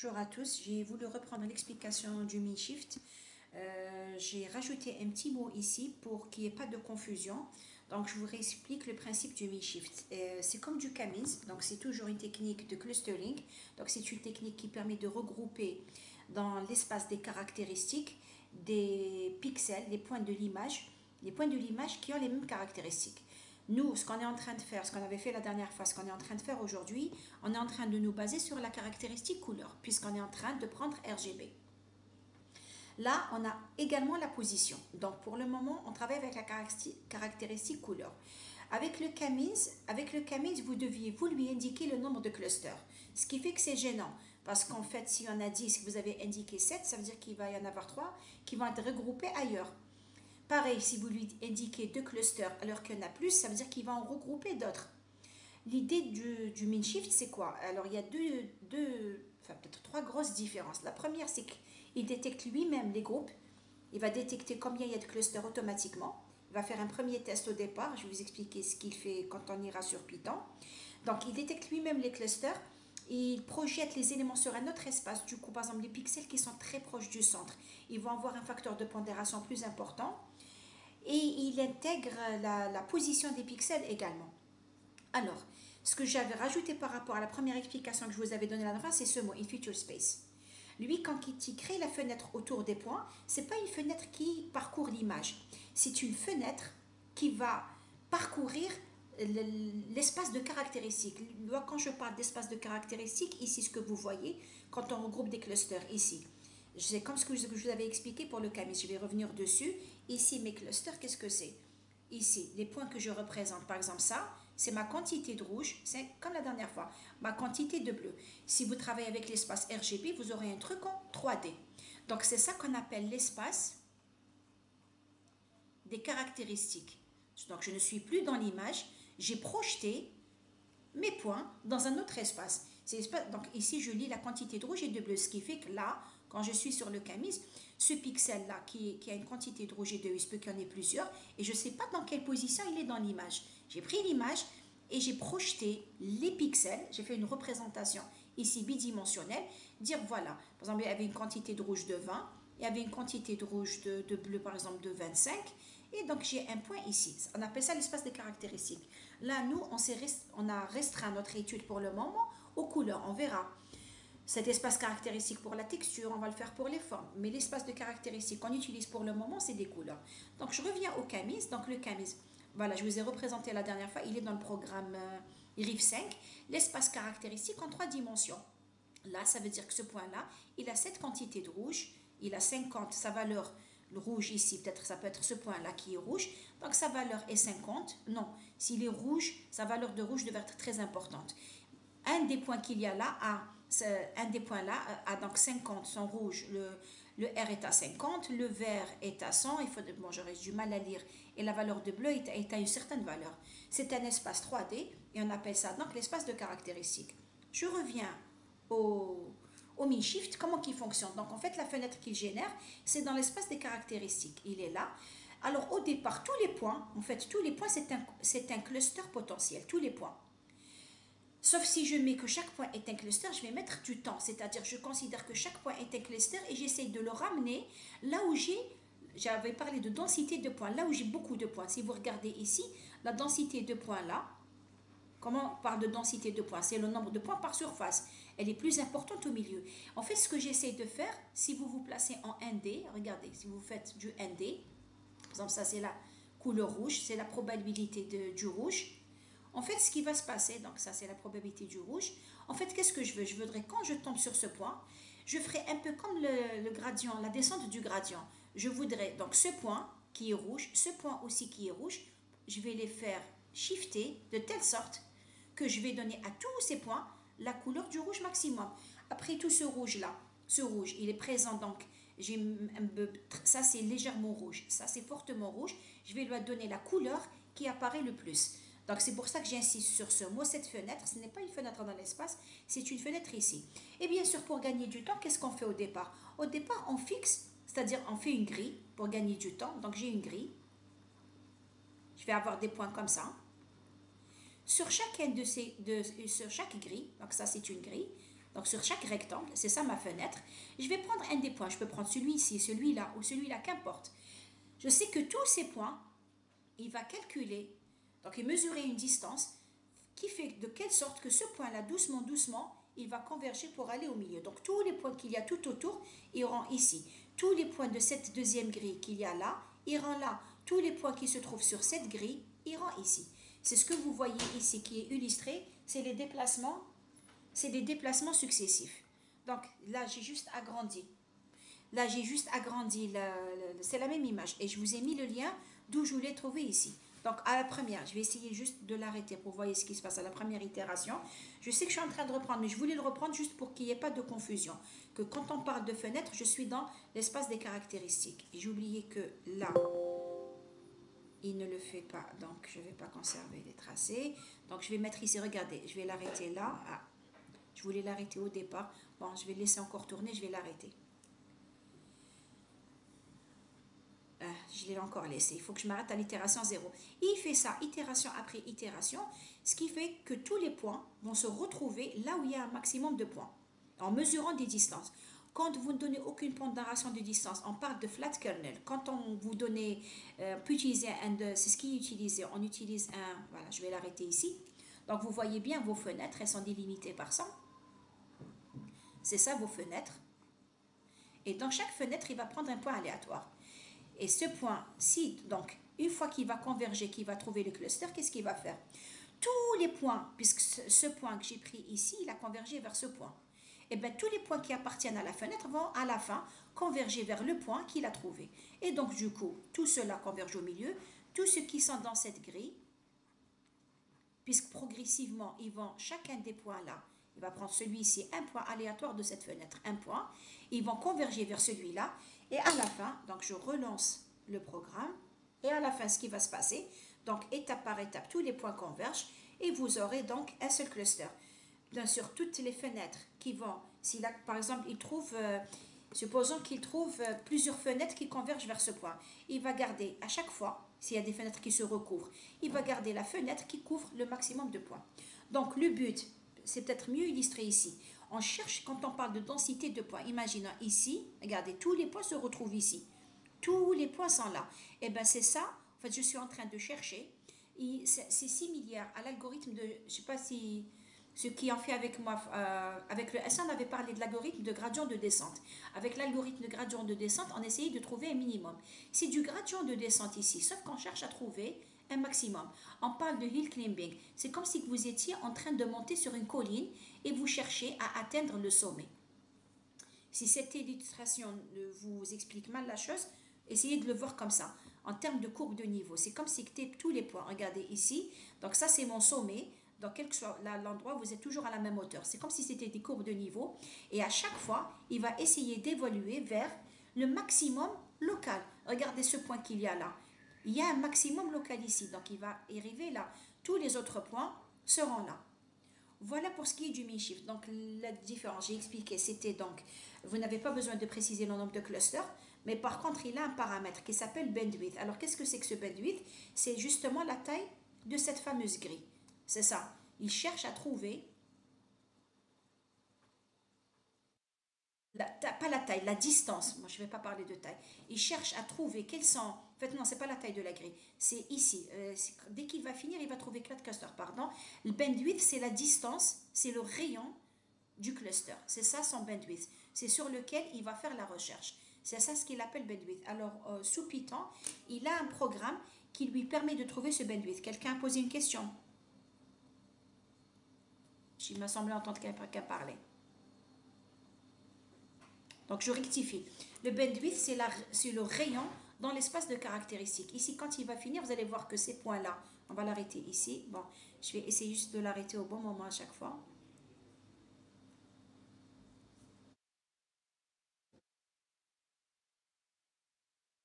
Bonjour à tous, j'ai voulu reprendre l'explication du Shift. J'ai rajouté un petit mot ici pour qu'il n'y ait pas de confusion. Donc je vous réexplique le principe du Shift. C'est comme du Camis, donc c'est toujours une technique de clustering. Donc c'est une technique qui permet de regrouper dans l'espace des caractéristiques des pixels, les points de l'image, qui ont les mêmes caractéristiques. Nous, ce qu'on est en train de faire, ce qu'on avait fait la dernière fois, ce qu'on est en train de faire aujourd'hui, on est en train de nous baser sur la caractéristique couleur, puisqu'on est en train de prendre RGB. Là, on a également la position. Donc, pour le moment, on travaille avec la caractéristique couleur. Avec le Camis, vous deviez vous lui indiquer le nombre de clusters. Ce qui fait que c'est gênant. Parce qu'en fait, si on a 10, vous avez indiqué 7, ça veut dire qu'il va y en avoir 3 qui vont être regroupés ailleurs. Pareil, si vous lui indiquez 2 clusters alors qu'il y en a plus, ça veut dire qu'il va en regrouper d'autres. L'idée du Minshift, c'est quoi? Alors, il y a peut-être 3 grosses différences. La première, c'est qu'il détecte lui-même les groupes. Il va détecter combien il y a de clusters automatiquement. Il va faire un premier test au départ. Je vais vous expliquer ce qu'il fait quand on ira sur Python. Donc, il détecte lui-même les clusters. Il projette les éléments sur un autre espace. Du coup, par exemple, les pixels qui sont très proches du centre, ils vont avoir un facteur de pondération plus important. Et il intègre la position des pixels également. Alors, ce que j'avais rajouté par rapport à la première explication que je vous avais donnée la dernière fois, c'est ce mot, in feature space. Lui, quand il crée la fenêtre autour des points, ce n'est pas une fenêtre qui parcourt l'image. C'est une fenêtre qui va parcourir l'espace de caractéristiques. Quand je parle d'espace de caractéristiques, ici, ce que vous voyez, quand on regroupe des clusters, ici, c'est comme ce que je vous avais expliqué pour le Camis. Je vais revenir dessus. Ici, mes clusters, qu'est-ce que c'est? Ici, les points que je représente, par exemple ça, c'est ma quantité de rouge, c'est comme la dernière fois, ma quantité de bleu. Si vous travaillez avec l'espace RGB, vous aurez un truc en 3D. Donc c'est ça qu'on appelle l'espace des caractéristiques. Donc je ne suis plus dans l'image, j'ai projeté mes points dans un autre espace. Donc ici, je lis la quantité de rouge et de bleu, ce qui fait que là, quand je suis sur le Camis, ce pixel-là qui a une quantité de rouge et de bleu, il se peut qu'il y en ait plusieurs, et je ne sais pas dans quelle position il est dans l'image. J'ai pris l'image et j'ai projeté les pixels, j'ai fait une représentation ici bidimensionnelle, dire voilà, par exemple, il y avait une quantité de rouge de 20, il y avait une quantité de rouge de bleu, par exemple, de 25, et donc j'ai un point ici. On appelle ça l'espace des caractéristiques. Là, nous, on a restreint notre étude pour le moment aux couleurs. On verra. Cet espace caractéristique pour la texture, on va le faire pour les formes. Mais l'espace de caractéristiques qu'on utilise pour le moment, c'est des couleurs. Donc je reviens au Camis. Donc le Camis, voilà, je vous ai représenté la dernière fois. Il est dans le programme RIF 5. L'espace caractéristique en 3 dimensions. Là, ça veut dire que ce point-là, il a cette quantité de rouge, il a 50, sa valeur, le rouge ici, peut-être ça peut être ce point-là qui est rouge, donc sa valeur est 50. Non, s'il est rouge, sa valeur de rouge devrait être très importante. Un des points qu'il y a là a donc 50, son rouge, le R est à 50, le vert est à 100, bon, j'aurais du mal à lire, et la valeur de bleu est à une certaine valeur. C'est un espace 3D, et on appelle ça donc l'espace de caractéristiques. Je reviens au Minshift, comment il fonctionne. Donc en fait, la fenêtre qu'il génère, c'est dans l'espace des caractéristiques. Il est là. Alors au départ, tous les points, c'est un cluster potentiel, tous les points. Sauf si je mets que chaque point est un cluster, je vais mettre du temps. C'est-à-dire, je considère que chaque point est un cluster et j'essaie de le ramener là où j'avais parlé de densité de points, là où j'ai beaucoup de points. Si vous regardez ici, la densité de points là, comment on parle de densité de points? C'est le nombre de points par surface. Elle est plus importante au milieu. En fait, ce que j'essaie de faire, si vous vous placez en 1D, regardez, si vous faites du 1D, par exemple, ça c'est la couleur rouge, c'est la probabilité du rouge. En fait, ce qui va se passer, donc ça c'est la probabilité du rouge. En fait, qu'est-ce que je veux? Je voudrais, quand je tombe sur ce point, je ferai un peu comme le gradient, la descente du gradient. Je voudrais donc ce point qui est rouge, ce point aussi qui est rouge, je vais les faire shifter de telle sorte que je vais donner à tous ces points la couleur du rouge maximum. Après tout ce rouge-là, ce rouge, il est présent donc, ça c'est légèrement rouge, ça c'est fortement rouge, je vais lui donner la couleur qui apparaît le plus. Donc c'est pour ça que j'insiste sur ce mot, cette fenêtre, ce n'est pas une fenêtre dans l'espace, c'est une fenêtre ici. Et bien sûr, pour gagner du temps, qu'est-ce qu'on fait au départ? Au départ, on fixe, c'est-à-dire on fait une grille pour gagner du temps. Donc j'ai une grille, je vais avoir des points comme ça. Sur chaque grille, donc ça c'est une grille, Donc sur chaque rectangle, c'est ça ma fenêtre, je vais prendre un des points. Je peux prendre celui-ci, celui-là ou celui-là, qu'importe. Je sais que tous ces points, il va calculer, donc il mesurer une distance qui fait de quelle sorte que ce point-là, doucement, doucement, il va converger pour aller au milieu. Donc tous les points qu'il y a tout autour iront ici. Tous les points de cette deuxième grille qu'il y a là iront là. Tous les points qui se trouvent sur cette grille iront ici. C'est ce que vous voyez ici qui est illustré, c'est les déplacements successifs. Donc là, j'ai juste agrandi. Là, j'ai juste agrandi, c'est la même image. Et je vous ai mis le lien d'où je voulais trouver ici. Donc, à la première, je vais essayer juste de l'arrêter pour voir ce qui se passe à la première itération. Je sais que je suis en train de reprendre, mais je voulais le reprendre juste pour qu'il n'y ait pas de confusion. Que quand on parle de fenêtre, je suis dans l'espace des caractéristiques. Et j'ai oublié que là, il ne le fait pas. Donc, je ne vais pas conserver les tracés. Donc, je vais mettre ici, regardez, je vais l'arrêter là. Ah, je voulais l'arrêter au départ. Bon, je vais le laisser encore tourner, je vais l'arrêter. Je l'ai encore laissé. Il faut que je m'arrête à l'itération 0. Il fait ça, itération après itération, ce qui fait que tous les points vont se retrouver là où il y a un maximum de points, en mesurant des distances. Quand vous ne donnez aucune pondération de distance, on parle de flat kernel. Quand on vous donne, peut utiliser c'est ce qui est utilisé, on utilise un, voilà, je vais l'arrêter ici. Donc vous voyez bien vos fenêtres, elles sont délimitées par ça. C'est ça vos fenêtres. Et dans chaque fenêtre, il va prendre un point aléatoire. Et ce point-ci, donc, une fois qu'il va converger, qu'il va trouver le cluster, qu'est-ce qu'il va faire? Tous les points, puisque ce point que j'ai pris ici, il a convergé vers ce point. Et bien, tous les points qui appartiennent à la fenêtre vont, à la fin, converger vers le point qu'il a trouvé. Et donc, du coup, tout cela converge au milieu. Tous ceux qui sont dans cette grille, puisque progressivement, ils vont, chacun des points là, il va prendre celui-ci, un point aléatoire de cette fenêtre, un point, ils vont converger vers celui-là, et à la fin, donc je relance le programme, et à la fin, ce qui va se passer, donc étape par étape, tous les points convergent, et vous aurez donc un seul cluster. Bien sûr, toutes les fenêtres qui vont, si là, par exemple, il trouve, supposons qu'il trouve plusieurs fenêtres qui convergent vers ce point, il va garder à chaque fois, s'il y a des fenêtres qui se recouvrent, il va garder la fenêtre qui couvre le maximum de points. Donc le but, c'est peut-être mieux illustré ici. On cherche, quand on parle de densité de points, imaginons ici, regardez, tous les points se retrouvent ici. Tous les points sont là. Et bien c'est ça, en fait, je suis en train de chercher. C'est similaire à l'algorithme de, je ne sais pas si ce qui en fait avec moi, avec le S1, on avait parlé de l'algorithme de gradient de descente. Avec l'algorithme de gradient de descente, on essayait de trouver un minimum. C'est du gradient de descente ici, sauf qu'on cherche à trouver un maximum. On parle de hill climbing. C'est comme si vous étiez en train de monter sur une colline et vous cherchez à atteindre le sommet. Si cette illustration vous explique mal la chose, essayez de le voir comme ça, en termes de courbe de niveau. C'est comme si c'était tous les points. Regardez ici. Donc ça, c'est mon sommet. Donc quel que soit l'endroit, vous êtes toujours à la même hauteur. C'est comme si c'était des courbes de niveau. Et à chaque fois, il va essayer d'évoluer vers le maximum local. Regardez ce point qu'il y a là. Il y a un maximum local ici. Donc il va arriver là. Tous les autres points seront là. Voilà pour ce qui est du min-shift. Donc la différence, j'ai expliqué, c'était donc, vous n'avez pas besoin de préciser le nombre de clusters, mais par contre, il a un paramètre qui s'appelle bandwidth. Alors qu'est-ce que c'est que ce bandwidth? C'est justement la taille de cette fameuse grille. C'est ça. Il cherche à trouver, pas la taille, la distance. Moi, je ne vais pas parler de taille. Il cherche à trouver quels sont. En fait, non, c'est pas la taille de la grille. C'est ici. Dès qu'il va finir, il va trouver 4 clusters, pardon. Le bandwidth, c'est la distance, c'est le rayon du cluster. C'est ça son bandwidth. C'est sur lequel il va faire la recherche. C'est ça ce qu'il appelle bandwidth. Alors, sous Python, il a un programme qui lui permet de trouver ce bandwidth. Quelqu'un a posé une question? Il m'a semblé entendre quelqu'un parler. Donc, je rectifie. Le bandwidth, c'est le rayon dans l'espace de caractéristiques. Ici, quand il va finir, vous allez voir que ces points-là, on va l'arrêter ici. Bon, je vais essayer juste de l'arrêter au bon moment à chaque fois.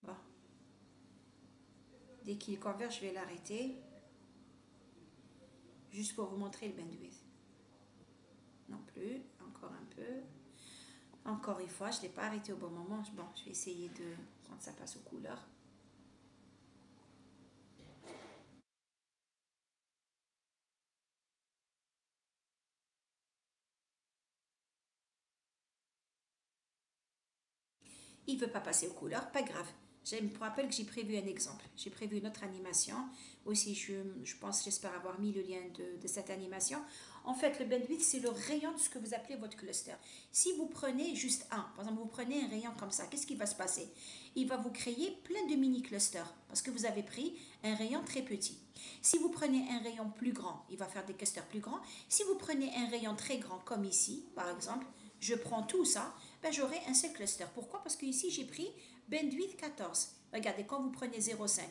Bon. Dès qu'il converge, je vais l'arrêter. Juste pour vous montrer le bandwidth. Non plus, encore un peu. Encore une fois, je ne l'ai pas arrêté au bon moment. Bon, je vais essayer de, quand ça passe aux couleurs. Il ne veut pas passer aux couleurs, pas grave. Je me rappelle que j'ai prévu un exemple. J'ai prévu une autre animation. Aussi, je pense, j'espère avoir mis le lien de cette animation. En fait, le bandwidth, c'est le rayon de ce que vous appelez votre cluster. Si vous prenez juste un, par exemple, vous prenez un rayon comme ça, qu'est-ce qui va se passer? Il va vous créer plein de mini-clusters parce que vous avez pris un rayon très petit. Si vous prenez un rayon plus grand, il va faire des clusters plus grands. Si vous prenez un rayon très grand, comme ici, par exemple, je prends tout ça, ben j'aurai un seul cluster. Pourquoi? Parce que ici, j'ai pris bandwidth 14. Regardez, quand vous prenez 0,5,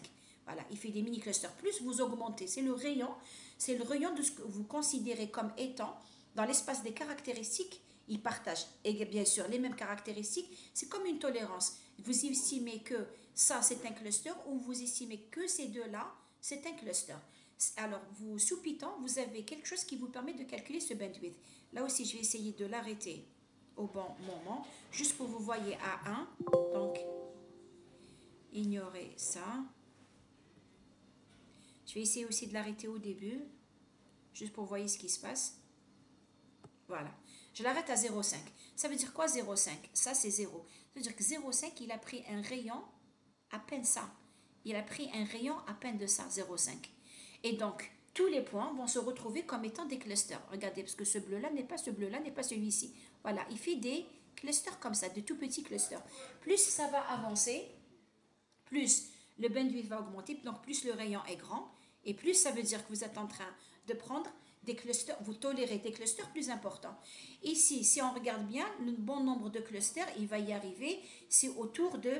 voilà, il fait des mini-clusters. Plus vous augmentez, c'est le rayon de ce que vous considérez comme étant dans l'espace des caractéristiques. Il partage, et bien sûr, les mêmes caractéristiques. C'est comme une tolérance. Vous estimez que ça, c'est un cluster, ou vous estimez que ces deux-là, c'est un cluster. Alors, vous, sous Python, vous avez quelque chose qui vous permet de calculer ce bandwidth. Là aussi, je vais essayer de l'arrêter au bon moment, juste pour vous voyez à 1. Donc, ignorez ça. Je vais essayer aussi de l'arrêter au début, juste pour voir ce qui se passe. Voilà. Je l'arrête à 0,5. Ça veut dire quoi 0,5? Ça, c'est 0. Ça veut dire que 0,5, il a pris un rayon à peine ça. Il a pris un rayon à peine de ça, 0,5. Et donc, tous les points vont se retrouver comme étant des clusters. Regardez, parce que ce bleu-là n'est pas ce bleu-là, n'est pas celui-ci. Voilà, il fait des clusters comme ça, de tout petits clusters. Plus ça va avancer, plus le bandwidth va augmenter, donc plus le rayon est grand, et plus ça veut dire que vous êtes en train de prendre des clusters, vous tolérez des clusters plus importants. Ici, si on regarde bien, le bon nombre de clusters, il va y arriver, c'est autour de...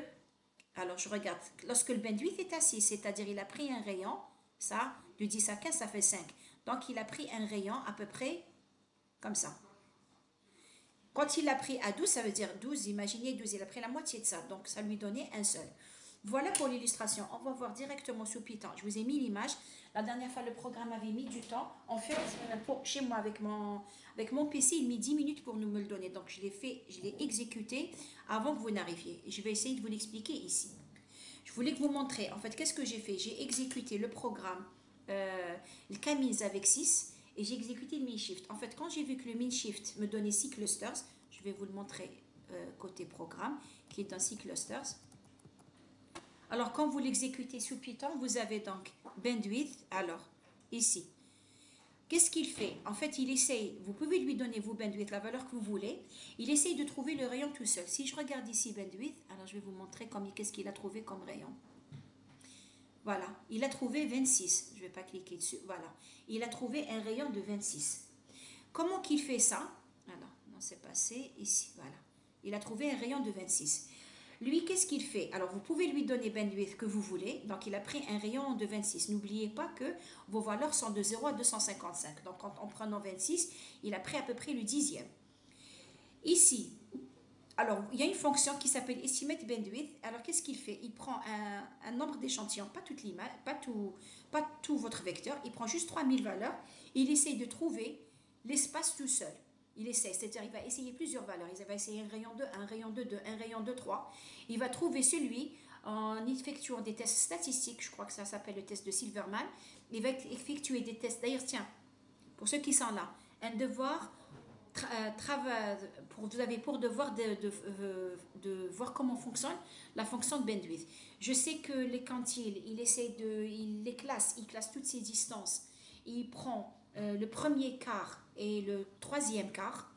Alors, je regarde, lorsque le bandwidth est à 6, c'est-à-dire il a pris un rayon, ça, de 10 à 15, ça fait 5. Donc, il a pris un rayon à peu près comme ça. Quand il l'a pris à 12, ça veut dire 12, imaginez 12, il a pris la moitié de ça, donc ça lui donnait un seul. Voilà pour l'illustration. On va voir directement sous Python. Je vous ai mis l'image. La dernière fois, le programme avait mis du temps. En fait, chez moi, avec mon PC, il met 10 minutes pour nous me le donner. Donc, je l'ai exécuté avant que vous n'arriviez. Et je vais essayer de vous l'expliquer ici. Je voulais vous montrer. En fait, qu'est-ce que j'ai fait? J'ai exécuté le programme, le Camils avec 6, et j'ai exécuté le min-shift. En fait, quand j'ai vu que le min-shift me donnait 6 clusters, je vais vous le montrer côté programme, qui est dans 6 clusters. Alors, quand vous l'exécutez sous Python, vous avez donc bandwidth. Alors, ici, qu'est-ce qu'il fait? En fait, il essaye, vous pouvez lui donner vos bandwidth, la valeur que vous voulez. Il essaye de trouver le rayon tout seul. Si je regarde ici bandwidth, alors je vais vous montrer qu'est-ce qu'il a trouvé comme rayon. Voilà, il a trouvé 26. Je ne vais pas cliquer dessus. Voilà, il a trouvé un rayon de 26. Comment qu'il fait ça? Alors, non, c'est passé ici. Voilà, il a trouvé un rayon de 26. Lui, qu'est-ce qu'il fait? Alors, vous pouvez lui donner bandwidth que vous voulez. Donc, il a pris un rayon de 26. N'oubliez pas que vos valeurs sont de 0 à 255. Donc, en prenant 26, il a pris à peu près le dixième. Ici, alors, il y a une fonction qui s'appelle estimate bandwidth. Alors, qu'est-ce qu'il fait? Il prend un nombre d'échantillons, pas toute l'image, pas tout votre vecteur. Il prend juste 3000 valeurs. Il essaye de trouver l'espace tout seul. Il essaie, c'est-à-dire il va essayer plusieurs valeurs. Il va essayer un rayon de 1, un rayon de 2, un rayon de 3. Il va trouver celui en effectuant des tests statistiques. Je crois que ça s'appelle le test de Silverman. Il va effectuer des tests. D'ailleurs, tiens, pour ceux qui sont là, un devoir, vous avez pour devoir de voir comment fonctionne la fonction de bandwidth. Je sais que les quantiles, il classe toutes ces distances. Il prend le premier quart et le troisième quart.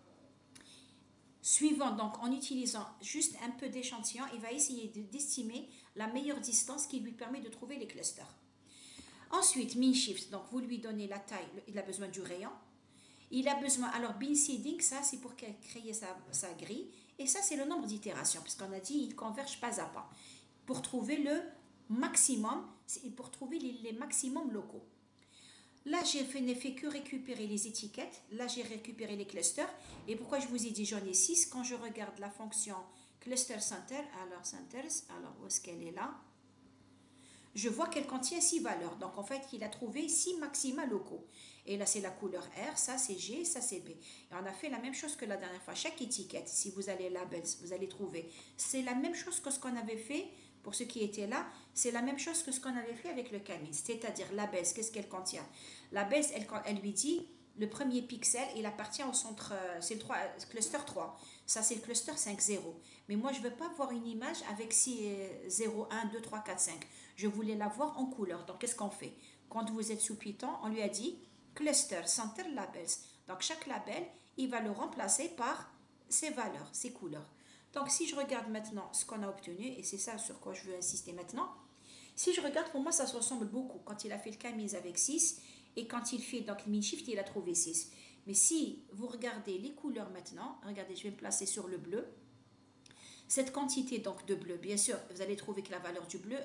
Suivant, donc en utilisant juste un peu d'échantillon, il va essayer d'estimer la meilleure distance qui lui permet de trouver les clusters. Ensuite, min shift, donc vous lui donnez la taille, il a besoin du rayon. Il a besoin, alors bin seeding, ça c'est pour créer sa grille, et ça c'est le nombre d'itérations, puisqu'on a dit il converge pas à pas. Pour trouver le maximum, pour trouver les maximums locaux. Là, n'ai fait que récupérer les étiquettes. Là, j'ai récupéré les clusters. Et pourquoi je vous ai dit j'en ai 6? Quand je regarde la fonction cluster center, alors centers, alors où est-ce qu'elle est là? Je vois qu'elle contient 6 valeurs. Donc, en fait, il a trouvé 6 maxima locaux. Et là, c'est la couleur R, ça c'est G, ça c'est B. Et on a fait la même chose que la dernière fois. Chaque étiquette, si vous allez labels, vous allez trouver. C'est la même chose que ce qu'on avait fait. Pour ceux qui étaient là, c'est la même chose que ce qu'on avait fait avec le Camils. C'est-à-dire la baisse, qu'est-ce qu'elle contient? La baisse, elle lui dit le premier pixel, il appartient au centre, c'est le cluster 3. Ça, c'est le cluster 5,0. Mais moi, je ne veux pas voir une image avec 0, 1, 2, 3, 4, 5. Je voulais la voir en couleur. Donc, qu'est-ce qu'on fait? Quand vous êtes sous Python, on lui a dit cluster center labels. Donc, chaque label, il va le remplacer par ses valeurs, ses couleurs. Donc, si je regarde maintenant ce qu'on a obtenu, et c'est ça sur quoi je veux insister maintenant, si je regarde, pour moi, ça se ressemble beaucoup. Quand il a fait le camise avec 6 et quand il fait donc le min-shift, il a trouvé 6. Mais si vous regardez les couleurs maintenant, regardez, je vais me placer sur le bleu. Cette quantité donc de bleu, bien sûr, vous allez trouver que la valeur du bleu,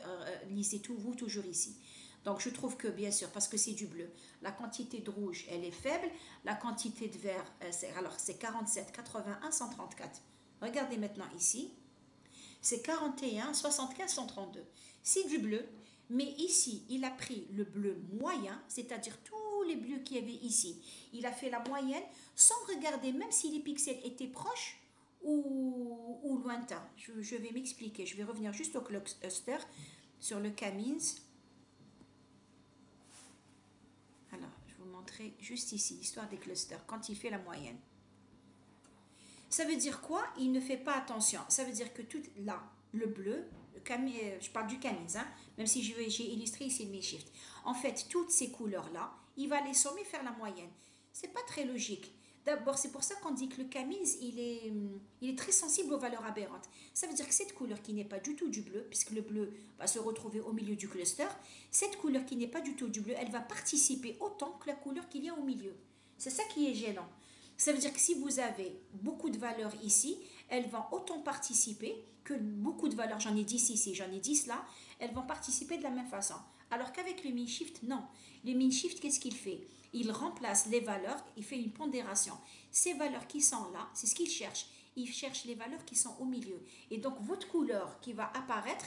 lisez tout, vous toujours ici. Donc je trouve que bien sûr, parce que c'est du bleu, la quantité de rouge, elle est faible. La quantité de vert, c'est 47, 81, 134. Regardez maintenant ici, c'est 41, 75, 132. C'est du bleu, mais ici, il a pris le bleu moyen, c'est-à-dire tous les bleus qu'il y avait ici. Il a fait la moyenne sans regarder même si les pixels étaient proches ou lointains. Je vais m'expliquer. Je vais revenir juste au cluster sur le Camins. Alors, je vais vous montrer juste ici l'histoire des clusters quand il fait la moyenne. Ça veut dire quoi? Il ne fait pas attention. Ça veut dire que tout là, le bleu, je parle du camise, hein, même si j'ai illustré ici le mi-shift. En fait, toutes ces couleurs-là, il va les sommer, faire la moyenne. C'est pas très logique. D'abord, c'est pour ça qu'on dit que le camise, il est très sensible aux valeurs aberrantes. Ça veut dire que cette couleur qui n'est pas du tout du bleu, puisque le bleu va se retrouver au milieu du cluster, cette couleur qui n'est pas du tout du bleu, elle va participer autant que la couleur qu'il y a au milieu. C'est ça qui est gênant. Ça veut dire que si vous avez beaucoup de valeurs ici, elles vont autant participer que beaucoup de valeurs, j'en ai 10 ici, j'en ai 10 là, elles vont participer de la même façon. Alors qu'avec le min-shift, non. Le min-shift, qu'est-ce qu'il fait? Il remplace les valeurs, il fait une pondération. Ces valeurs qui sont là, c'est ce qu'il cherche. Il cherche les valeurs qui sont au milieu. Et donc, votre couleur qui va apparaître,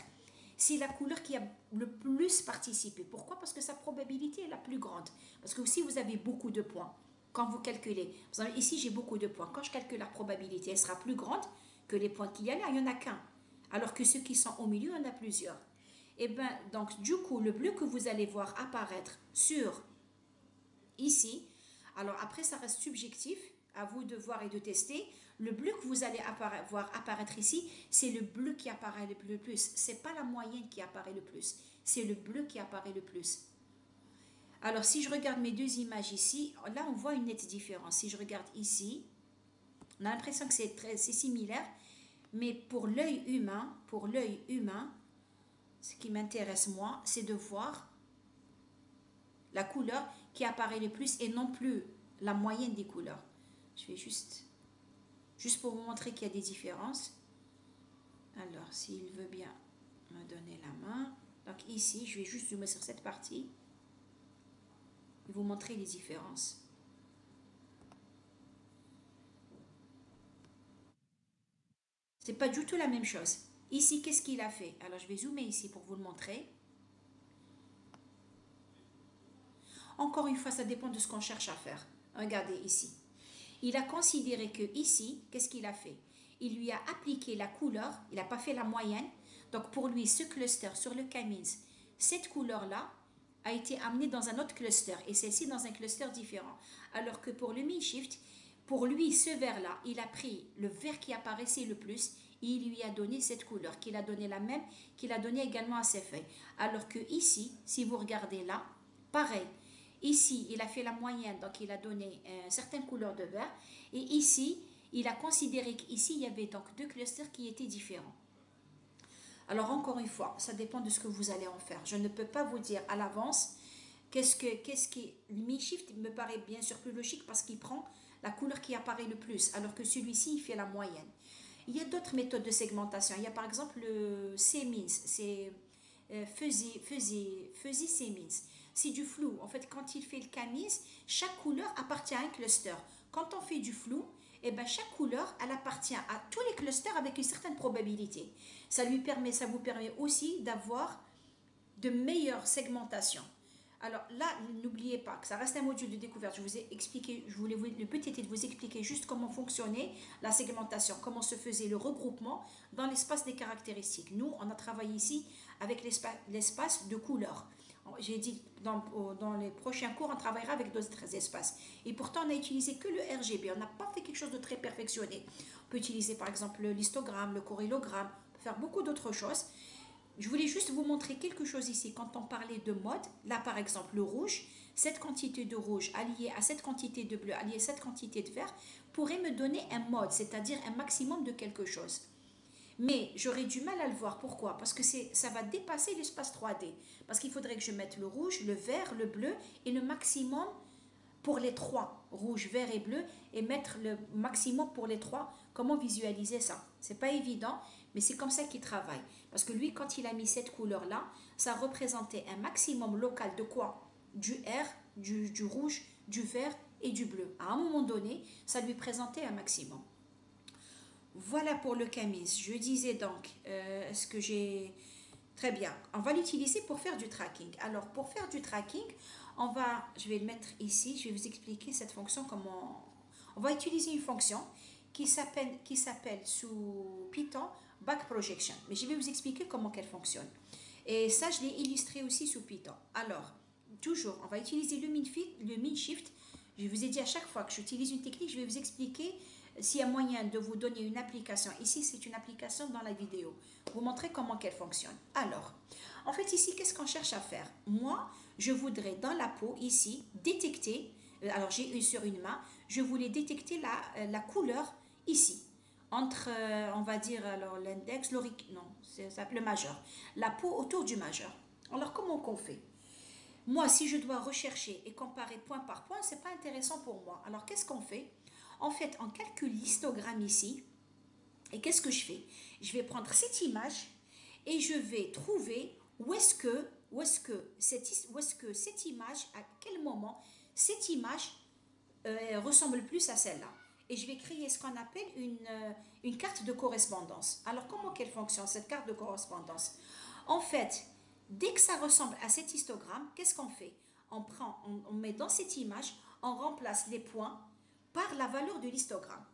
c'est la couleur qui a le plus participé. Pourquoi? Parce que sa probabilité est la plus grande. Parce que si vous avez beaucoup de points, quand vous calculez, ici j'ai beaucoup de points, quand je calcule la probabilité, elle sera plus grande que les points qu'il y a là, il n'y en a qu'un. Alors que ceux qui sont au milieu, il y en a plusieurs. Et bien, donc du coup, le bleu que vous allez voir apparaître sur ici, alors après ça reste subjectif, à vous de voir et de tester. Le bleu que vous allez voir apparaître ici, c'est le bleu qui apparaît le plus. C'est pas la moyenne qui apparaît le plus, c'est le bleu qui apparaît le plus. Alors, si je regarde mes deux images ici, là, on voit une nette différence. Si je regarde ici, on a l'impression que c'est similaire, mais pour l'œil humain, ce qui m'intéresse moi, c'est de voir la couleur qui apparaît le plus et non plus la moyenne des couleurs. Je vais juste pour vous montrer qu'il y a des différences. Alors, s'il veut bien me donner la main. Donc ici, je vais juste zoomer sur cette partie et vous montrer les différences. C'est pas du tout la même chose. Ici, qu'est-ce qu'il a fait? Alors, je vais zoomer ici pour vous le montrer. Encore une fois, ça dépend de ce qu'on cherche à faire. Regardez ici. Il a considéré que ici, qu'est-ce qu'il a fait? Il lui a appliqué la couleur, il n'a pas fait la moyenne. Donc, pour lui, ce cluster sur le Camins, cette couleur-là a été amenée dans un autre cluster et celle-ci dans un cluster différent. Alors que pour le min-shift, pour lui, ce vert-là, il a pris le vert qui apparaissait le plus et il lui a donné cette couleur, qu'il a donné la même, qu'il a donné également à ses feuilles. Alors que ici, si vous regardez là, pareil. Ici, il a fait la moyenne, donc il a donné une certaine couleur de vert. Et ici, il a considéré qu'ici, il y avait donc deux clusters qui étaient différents. Alors encore une fois, ça dépend de ce que vous allez en faire. Je ne peux pas vous dire à l'avance qu'est-ce qui le mi-shift me paraît bien sûr plus logique parce qu'il prend la couleur qui apparaît le plus, alors que celui-ci, il fait la moyenne. Il y a d'autres méthodes de segmentation. Il y a par exemple le C-Means, c'est fuzzy C-Means. C'est du flou. En fait, quand il fait le camis, chaque couleur appartient à un cluster. Quand on fait du flou, eh ben, chaque couleur, elle appartient à tous les clusters avec une certaine probabilité. Ça vous permet aussi d'avoir de meilleures segmentations. Alors là, n'oubliez pas que ça reste un module de découverte. Je vous ai expliqué, le but était de vous expliquer juste comment fonctionnait la segmentation, comment se faisait le regroupement dans l'espace des caractéristiques. Nous, on a travaillé ici avec l'espace de couleurs. J'ai dit dans les prochains cours, on travaillera avec d'autres espaces. Et pourtant, on n'a utilisé que le RGB. On n'a pas fait quelque chose de très perfectionné. On peut utiliser par exemple l'histogramme, le corrélogramme, on peut faire beaucoup d'autres choses. Je voulais juste vous montrer quelque chose ici. Quand on parlait de mode, là par exemple, le rouge, cette quantité de rouge alliée à cette quantité de bleu, alliée à cette quantité de vert, pourrait me donner un mode, c'est-à-dire un maximum de quelque chose. Mais j'aurais du mal à le voir. Pourquoi? Parce que ça va dépasser l'espace 3D. Parce qu'il faudrait que je mette le rouge, le vert, le bleu et le maximum pour les trois, rouge, vert et bleu, et mettre le maximum pour les trois. Comment visualiser ça? C'est pas évident, mais c'est comme ça qu'il travaille. Parce que lui, quand il a mis cette couleur-là, ça représentait un maximum local de quoi? Du R, du rouge, du vert et du bleu. À un moment donné, ça lui présentait un maximum. Voilà pour le camis. Je disais donc, est-ce que j'ai... Très bien. On va l'utiliser pour faire du tracking. Alors, pour faire du tracking, je vais le mettre ici, je vais vous expliquer cette fonction, comment... On va utiliser une fonction qui s'appelle sous Python Back Projection. Mais je vais vous expliquer comment elle fonctionne. Et ça, je l'ai illustré aussi sous Python. Alors, toujours, on va utiliser le min shift. Je vous ai dit à chaque fois que j'utilise une technique, je vais vous expliquer s'il y a moyen de vous donner une application. Ici, c'est une application dans la vidéo. Vous montrer comment qu'elle fonctionne. Alors, en fait, ici, qu'est-ce qu'on cherche à faire? Moi, je voudrais dans la peau, ici, détecter, alors j'ai une sur une main, je voulais détecter la couleur ici, entre, on va dire, alors l'index, non, c'est le majeur, la peau autour du majeur. Alors, comment qu'on fait? Moi, si je dois rechercher et comparer point par point, c'est pas intéressant pour moi. Alors, qu'est-ce qu'on fait? En fait, on calcule l'histogramme ici. Et qu'est-ce que je fais? Je vais prendre cette image et je vais trouver où est-ce que cette image, à quel moment cette image ressemble plus à celle-là. Et je vais créer ce qu'on appelle une carte de correspondance. Alors, comment qu'elle fonctionne, cette carte de correspondance? En fait, dès que ça ressemble à cet histogramme, qu'est-ce qu'on fait? On met dans cette image, on remplace les points par la valeur de l'histogramme.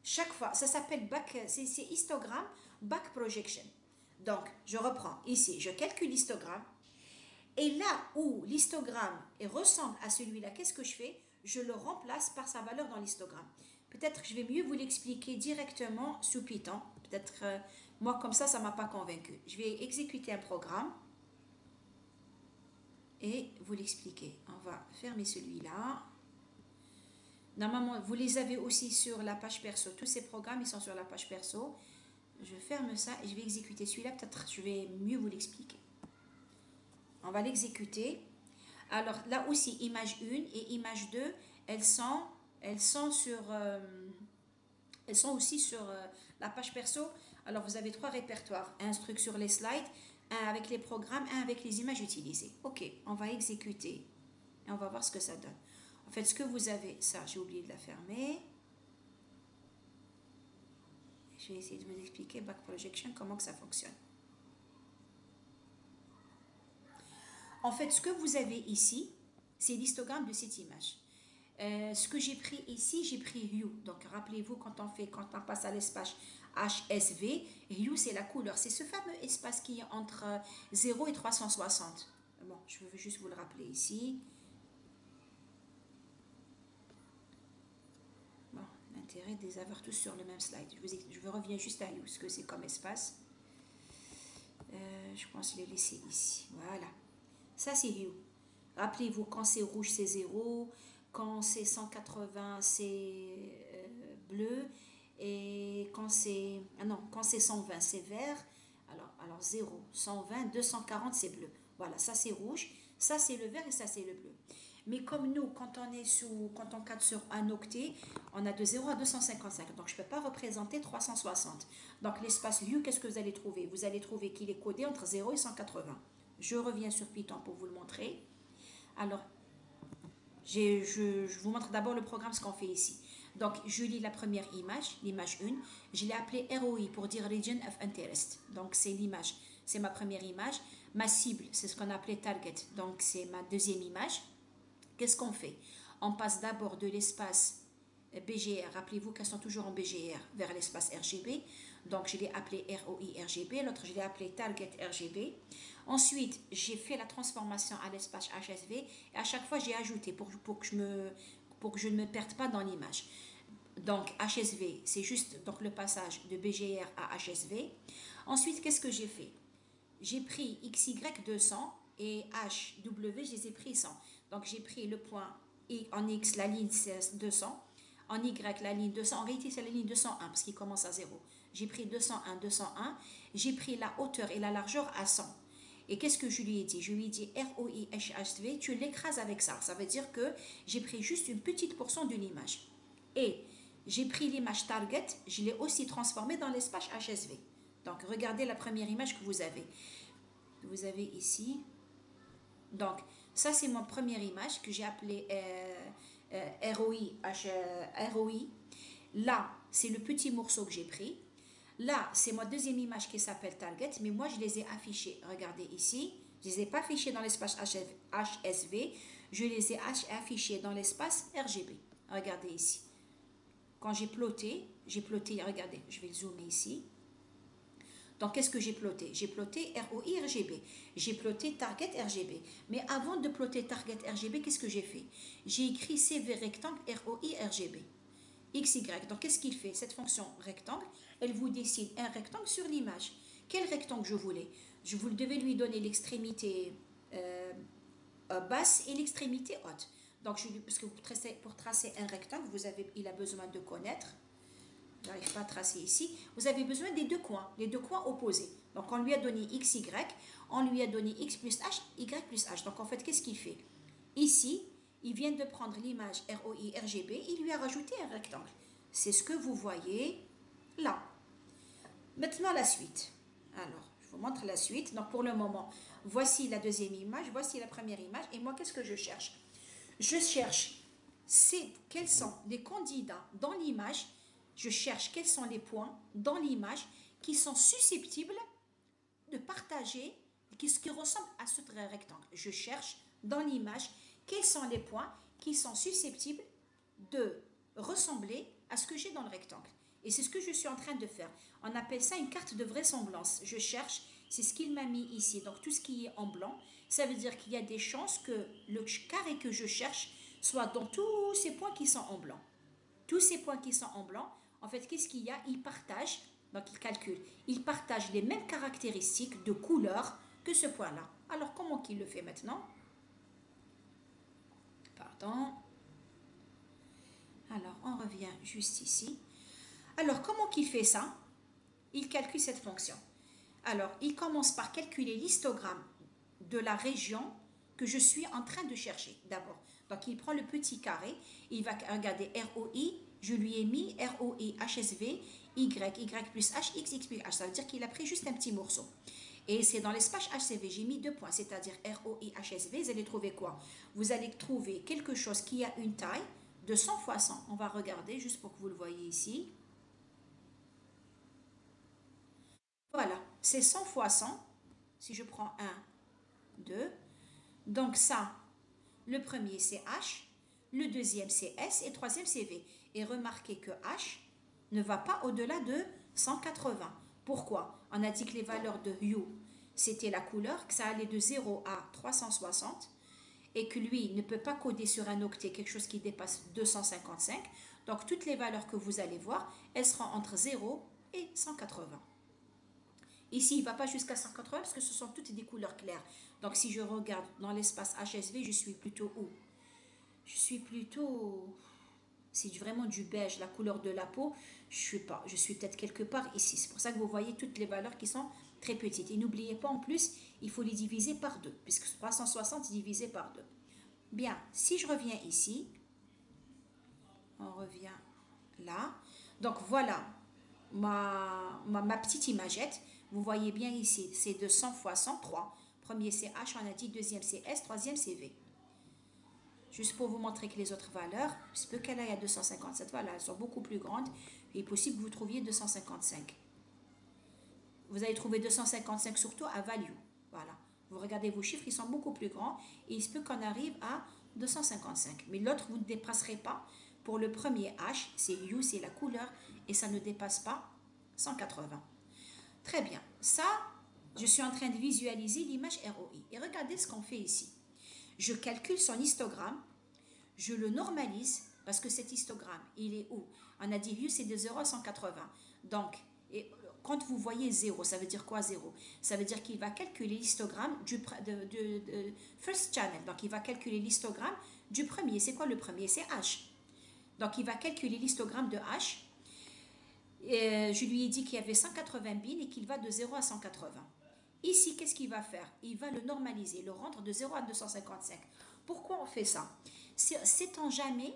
Chaque fois, ça s'appelle c'est histogramme back projection. Donc, je reprends ici, je calcule l'histogramme. Et là où l'histogramme ressemble à celui-là, qu'est-ce que je fais? Je le remplace par sa valeur dans l'histogramme. Peut-être que je vais mieux vous l'expliquer directement sous Python. Peut-être, moi comme ça ne m'a pas convaincu. Je vais exécuter un programme et vous l'expliquer. On va fermer celui-là. Normalement, vous les avez aussi sur la page perso. Tous ces programmes, ils sont sur la page perso. Je ferme ça et je vais exécuter celui-là. Peut-être je vais mieux vous l'expliquer. On va l'exécuter. Alors là aussi, image 1 et image 2, elles sont aussi sur la page perso. Alors vous avez 3 répertoires. Un truc sur les slides, un avec les programmes, un avec les images utilisées. Ok, on va exécuter et on va voir ce que ça donne. En fait, ce que vous avez, ça, j'ai oublié de la fermer. Je vais essayer de vous expliquer Back Projection, comment que ça fonctionne. En fait, ce que vous avez ici, c'est l'histogramme de cette image. Ce que j'ai pris ici, j'ai pris Hue. Donc, rappelez-vous, quand on passe à l'espace HSV, Hue, c'est la couleur. C'est ce fameux espace qui est entre 0 et 360. Bon, je veux juste vous le rappeler ici. Bon, l'intérêt de les avoir tous sur le même slide. Je reviens juste à Hue, ce que c'est comme espace. Je pense les laisser ici. Voilà. Ça, c'est Hue. Rappelez-vous, quand c'est rouge, c'est 0. Quand c'est 180, c'est bleu. Et quand c'est... Ah non, quand c'est 120, c'est vert. Alors 0, 120, 240, c'est bleu. Voilà, ça c'est rouge. Ça c'est le vert et ça c'est le bleu. Mais comme nous, quand on cadre sur un octet, on a de 0 à 255. Donc, je ne peux pas représenter 360. Donc, l'espace Hue, qu'est-ce que vous allez trouver? Vous allez trouver qu'il est codé entre 0 et 180. Je reviens sur Python pour vous le montrer. Alors, je vous montre d'abord le programme, ce qu'on fait ici. Donc, je lis la première image, l'image 1. Je l'ai appelée ROI pour dire Region of Interest. Donc, c'est l'image. C'est ma première image. Ma cible, c'est ce qu'on appelait Target. Donc, c'est ma deuxième image. Qu'est-ce qu'on fait? On passe d'abord de l'espace BGR, rappelez-vous qu'elles sont toujours en BGR vers l'espace RGB. Donc, je l'ai appelé ROI RGB, l'autre, je l'ai appelé Target RGB. Ensuite, j'ai fait la transformation à l'espace HSV et à chaque fois, j'ai ajouté pour que je ne me perde pas dans l'image. Donc, HSV, c'est juste donc, le passage de BGR à HSV. Ensuite, qu'est-ce que j'ai fait? J'ai pris XY200 et HW, je les ai pris 100. Donc, j'ai pris le point en X, la ligne 200. En Y, la ligne 200. En réalité, c'est la ligne 201 parce qu'il commence à 0. J'ai pris 201, 201. J'ai pris la hauteur et la largeur à 100. Et qu'est-ce que je lui ai dit? Je lui ai dit ROI HSV, tu l'écrases avec ça. Ça veut dire que j'ai pris juste une petite portion de l'image. Et j'ai pris l'image target, je l'ai aussi transformée dans l'espace HSV. Donc, regardez la première image que vous avez. Vous avez ici. Donc, ça, c'est ma première image que j'ai appelée ROI. Là, c'est le petit morceau que j'ai pris. Là, c'est ma deuxième image qui s'appelle Target, mais moi, je les ai affichées. Regardez ici. Je ne les ai pas affichées dans l'espace HSV. Je les ai affichées dans l'espace RGB. Regardez ici. Quand j'ai ploté, regardez, je vais le zoomer ici. Donc, qu'est-ce que j'ai ploté? J'ai ploté ROI RGB. J'ai ploté Target RGB. Mais avant de ploter Target RGB, qu'est-ce que j'ai fait? J'ai écrit CV rectangle ROI RGB. XY. Donc, qu'est-ce qu'il fait? Cette fonction rectangle, elle vous dessine un rectangle sur l'image. Quel rectangle je voulais? Je vous devais lui donner l'extrémité basse et l'extrémité haute. Donc, parce que pour tracer un rectangle, il a besoin de connaître. Je n'arrive pas à tracer ici. Vous avez besoin des deux coins, les deux coins opposés. Donc, on lui a donné XY, on lui a donné X plus H, Y plus H. Donc, en fait, qu'est-ce qu'il fait? Ici, il vient de prendre l'image ROI RGB, il lui a rajouté un rectangle. C'est ce que vous voyez là. Maintenant, la suite. Alors, je vous montre la suite. Donc, pour le moment, voici la deuxième image, voici la première image. Et moi, qu'est-ce que je cherche? Je cherche quels sont les candidats dans l'image. Je cherche quels sont les points dans l'image qui sont susceptibles de partager, qui ressemblent à ce rectangle. Je cherche dans l'image quels sont les points qui sont susceptibles de ressembler à ce que j'ai dans le rectangle. Et c'est ce que je suis en train de faire. On appelle ça une carte de vraisemblance. Je cherche, c'est ce qu'il m'a mis ici. Donc tout ce qui est en blanc, ça veut dire qu'il y a des chances que le carré que je cherche soit dans tous ces points qui sont en blanc. Tous ces points qui sont en blanc, en fait, qu'est-ce qu'il y a? Ils partagent, donc ils calculent, ils partagent les mêmes caractéristiques de couleur que ce point-là. Alors, comment qu'il le fait maintenant? Pardon. Alors, on revient juste ici. Alors, comment qu'il fait ça? Il calcule cette fonction. Alors, il commence par calculer l'histogramme de la région que je suis en train de chercher d'abord. Donc, il prend le petit carré, il va regarder ROI, je lui ai mis ROI HSV, Y plus H, X plus H. Ça veut dire qu'il a pris juste un petit morceau. Et c'est dans l'espace HCV, j'ai mis deux points, c'est-à-dire ROI HSV, vous allez trouver quoi? Vous allez trouver quelque chose qui a une taille de 100 fois 100. On va regarder juste pour que vous le voyez ici. Voilà, c'est 100 fois 100. Si je prends 1, 2. Donc ça, le premier c'est H, le deuxième c'est S et le troisième c'est V. Et remarquez que H ne va pas au-delà de 180. Pourquoi? On a dit que les valeurs de hue, c'était la couleur, que ça allait de 0 à 360 et que lui ne peut pas coder sur un octet quelque chose qui dépasse 255. Donc toutes les valeurs que vous allez voir, elles seront entre 0 et 180. Ici, il ne va pas jusqu'à 180 parce que ce sont toutes des couleurs claires. Donc, si je regarde dans l'espace HSV, je suis plutôt où? Je suis plutôt... C'est vraiment du beige, la couleur de la peau. Je suis pas. Je suis peut-être quelque part ici. C'est pour ça que vous voyez toutes les valeurs qui sont très petites. Et n'oubliez pas, en plus, il faut les diviser par 2, puisque 360 est divisé par 2. Bien, si je reviens ici, on revient là. Donc, voilà ma petite imagette. Vous voyez bien ici, c'est de 100 fois 103. Premier c'est H, on a dit, deuxième c'est S, troisième c'est V. Juste pour vous montrer que les autres valeurs, il se peut qu'elle aille à 257, voilà, elles sont beaucoup plus grandes. Il est possible que vous trouviez 255. Vous allez trouver 255 surtout à value. Voilà. Vous regardez vos chiffres, ils sont beaucoup plus grands et il se peut qu'on arrive à 255. Mais l'autre, vous ne dépasserez pas Pour le premier H, c'est hue, c'est la couleur, et ça ne dépasse pas 180. Très bien. Ça, je suis en train de visualiser l'image ROI. Et regardez ce qu'on fait ici. Je calcule son histogramme, je le normalise, parce que cet histogramme, il est où? On a dit hue, c'est de 0 à 180. Donc, quand vous voyez 0, ça veut dire quoi 0? Ça veut dire qu'il va calculer l'histogramme de first channel. Donc, il va calculer l'histogramme du premier. C'est quoi le premier? C'est H. Donc, il va calculer l'histogramme de H. Et je lui ai dit qu'il y avait 180 bins et qu'il va de 0 à 180. Ici, qu'est-ce qu'il va faire? Il va le normaliser, le rendre de 0 à 255. Pourquoi on fait ça? Sait-on jamais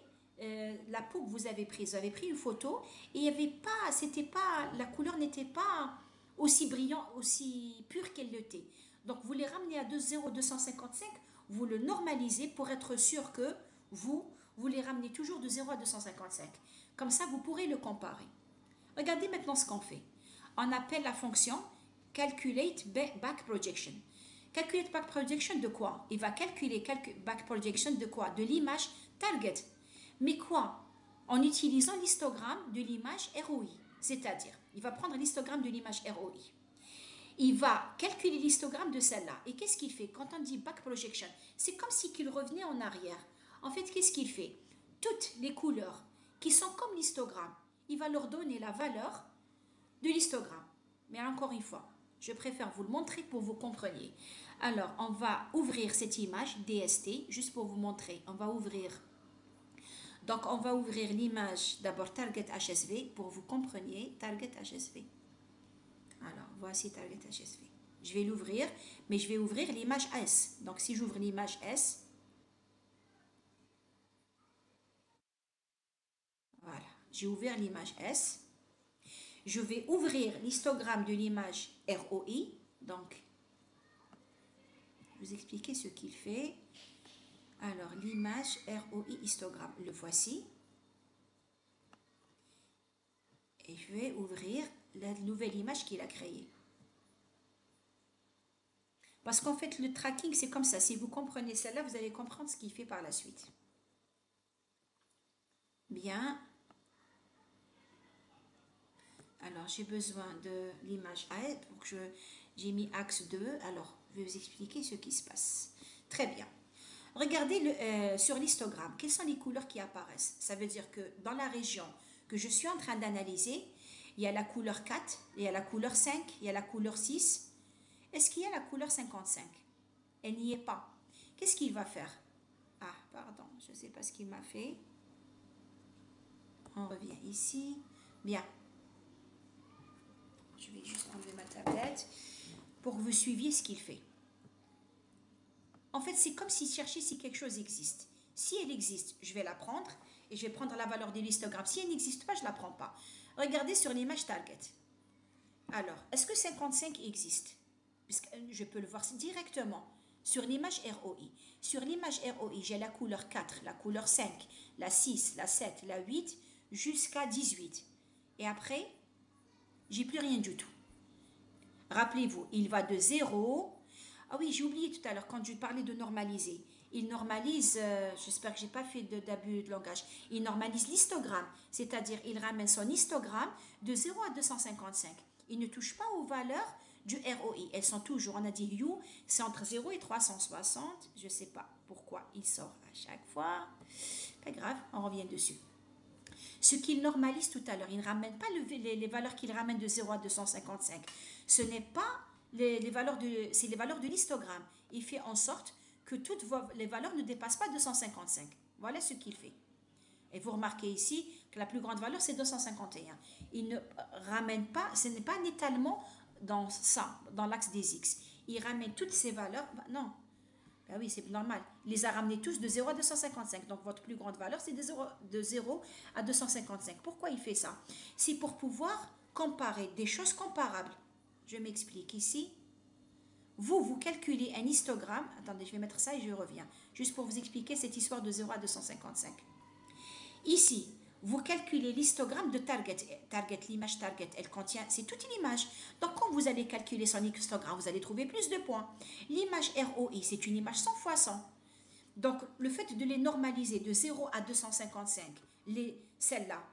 la peau que vous avez prise? Vous avez pris une photo et il y avait pas, c'était pas, la couleur n'était pas aussi brillante, aussi pure qu'elle l'était. Donc vous les ramenez à 0 255, vous le normalisez pour être sûr que vous les ramenez toujours de 0 à 255. Comme ça, vous pourrez le comparer. Regardez maintenant ce qu'on fait. On appelle la fonction calculate back projection. Calculate back projection de quoi? Il va calculer back projection de quoi? De l'image target. Mais quoi? En utilisant l'histogramme de l'image ROI. C'est-à-dire, il va prendre l'histogramme de l'image ROI. Il va calculer l'histogramme de celle-là. Et qu'est-ce qu'il fait? Quand on dit back projection, c'est comme si qu'il revenait en arrière. En fait, qu'est-ce qu'il fait? Toutes les couleurs qui sont comme l'histogramme, il va leur donner la valeur de l'histogramme. Mais encore une fois, je préfère vous le montrer pour que vous compreniez. Alors, on va ouvrir cette image DST, juste pour vous montrer. On va ouvrir. Donc, on va ouvrir l'image, d'abord Target HSV, pour que vous compreniez Target HSV. Alors, voici Target HSV. Je vais l'ouvrir, mais je vais ouvrir l'image S. Donc, si j'ouvre l'image S, voilà, j'ai ouvert l'image S. Je vais ouvrir l'histogramme de l'image ROI. Donc, je vais vous expliquer ce qu'il fait. Alors, l'image ROI histogramme, le voici. Et je vais ouvrir la nouvelle image qu'il a créée. Parce qu'en fait, le tracking, c'est comme ça. Si vous comprenez celle-là, vous allez comprendre ce qu'il fait par la suite. Bien. Alors, j'ai besoin de l'image A. Donc, j'ai mis axe 2. Alors, je vais vous expliquer ce qui se passe. Très bien. Regardez sur l'histogramme, quelles sont les couleurs qui apparaissent? Ça veut dire que dans la région que je suis en train d'analyser, il y a la couleur 4, il y a la couleur 5, il y a la couleur 6. Est-ce qu'il y a la couleur 55? Elle n'y est pas. Qu'est-ce qu'il va faire? Ah, pardon, je ne sais pas ce qu'il m'a fait. On revient ici. Bien. Je vais juste enlever ma tablette pour que vous suiviez ce qu'il fait. En fait, c'est comme s'il cherchait si quelque chose existe. Si elle existe, je vais la prendre et je vais prendre la valeur de l'histogramme. Si elle n'existe pas, je ne la prends pas. Regardez sur l'image target. Alors, est-ce que 55 existe? Puisque je peux le voir directement sur l'image ROI. Sur l'image ROI, j'ai la couleur 4, la couleur 5, la 6, la 7, la 8, jusqu'à 18. Et après, j'ai plus rien du tout. Rappelez-vous, il va de 0... Ah oui, j'ai oublié tout à l'heure quand je parlais de normaliser. Il normalise, j'espère que je n'ai pas fait d'abus de langage, il normalise l'histogramme, c'est-à-dire il ramène son histogramme de 0 à 255. Il ne touche pas aux valeurs du ROI. Elles sont toujours, on a dit U, c'est entre 0 et 360. Je ne sais pas pourquoi il sort à chaque fois. Pas grave, on revient dessus. Ce qu'il normalise tout à l'heure, il ne ramène pas les valeurs qu'il ramène de 0 à 255. Ce n'est pas les valeurs c'est les valeurs de l'histogramme. Il fait en sorte que toutes les valeurs ne dépassent pas 255. Voilà ce qu'il fait. Et vous remarquez ici que la plus grande valeur, c'est 251. Il ne ramène pas, ce n'est pas un étalement dans ça, dans l'axe des X. Il ramène toutes ces valeurs, non. Ben oui, c'est normal. Il les a ramenés tous de 0 à 255. Donc, votre plus grande valeur, c'est de 0 à 255. Pourquoi il fait ça? C'est pour pouvoir comparer des choses comparables. Je m'explique ici. Vous calculez un histogramme. Attendez, je vais mettre ça et je reviens. Juste pour vous expliquer cette histoire de 0 à 255. Ici, vous calculez l'histogramme de target. L'image target, elle contient, c'est toute une image. Donc, quand vous allez calculer son histogramme, vous allez trouver plus de points. L'image ROI, c'est une image 100 fois 100. Donc, le fait de les normaliser de 0 à 255 celle-là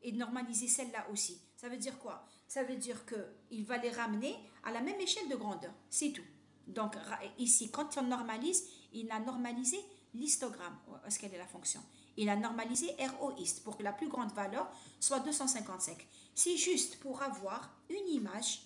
et normaliser celle-là aussi. Ça veut dire quoi? Ça veut dire qu'il va les ramener à la même échelle de grandeur. C'est tout. Donc ici, quand on normalise, il a normalisé l'histogramme. Est-ce quelle est la fonction? Il a normalisé ROhist pour que la plus grande valeur soit 255. C'est juste pour avoir une image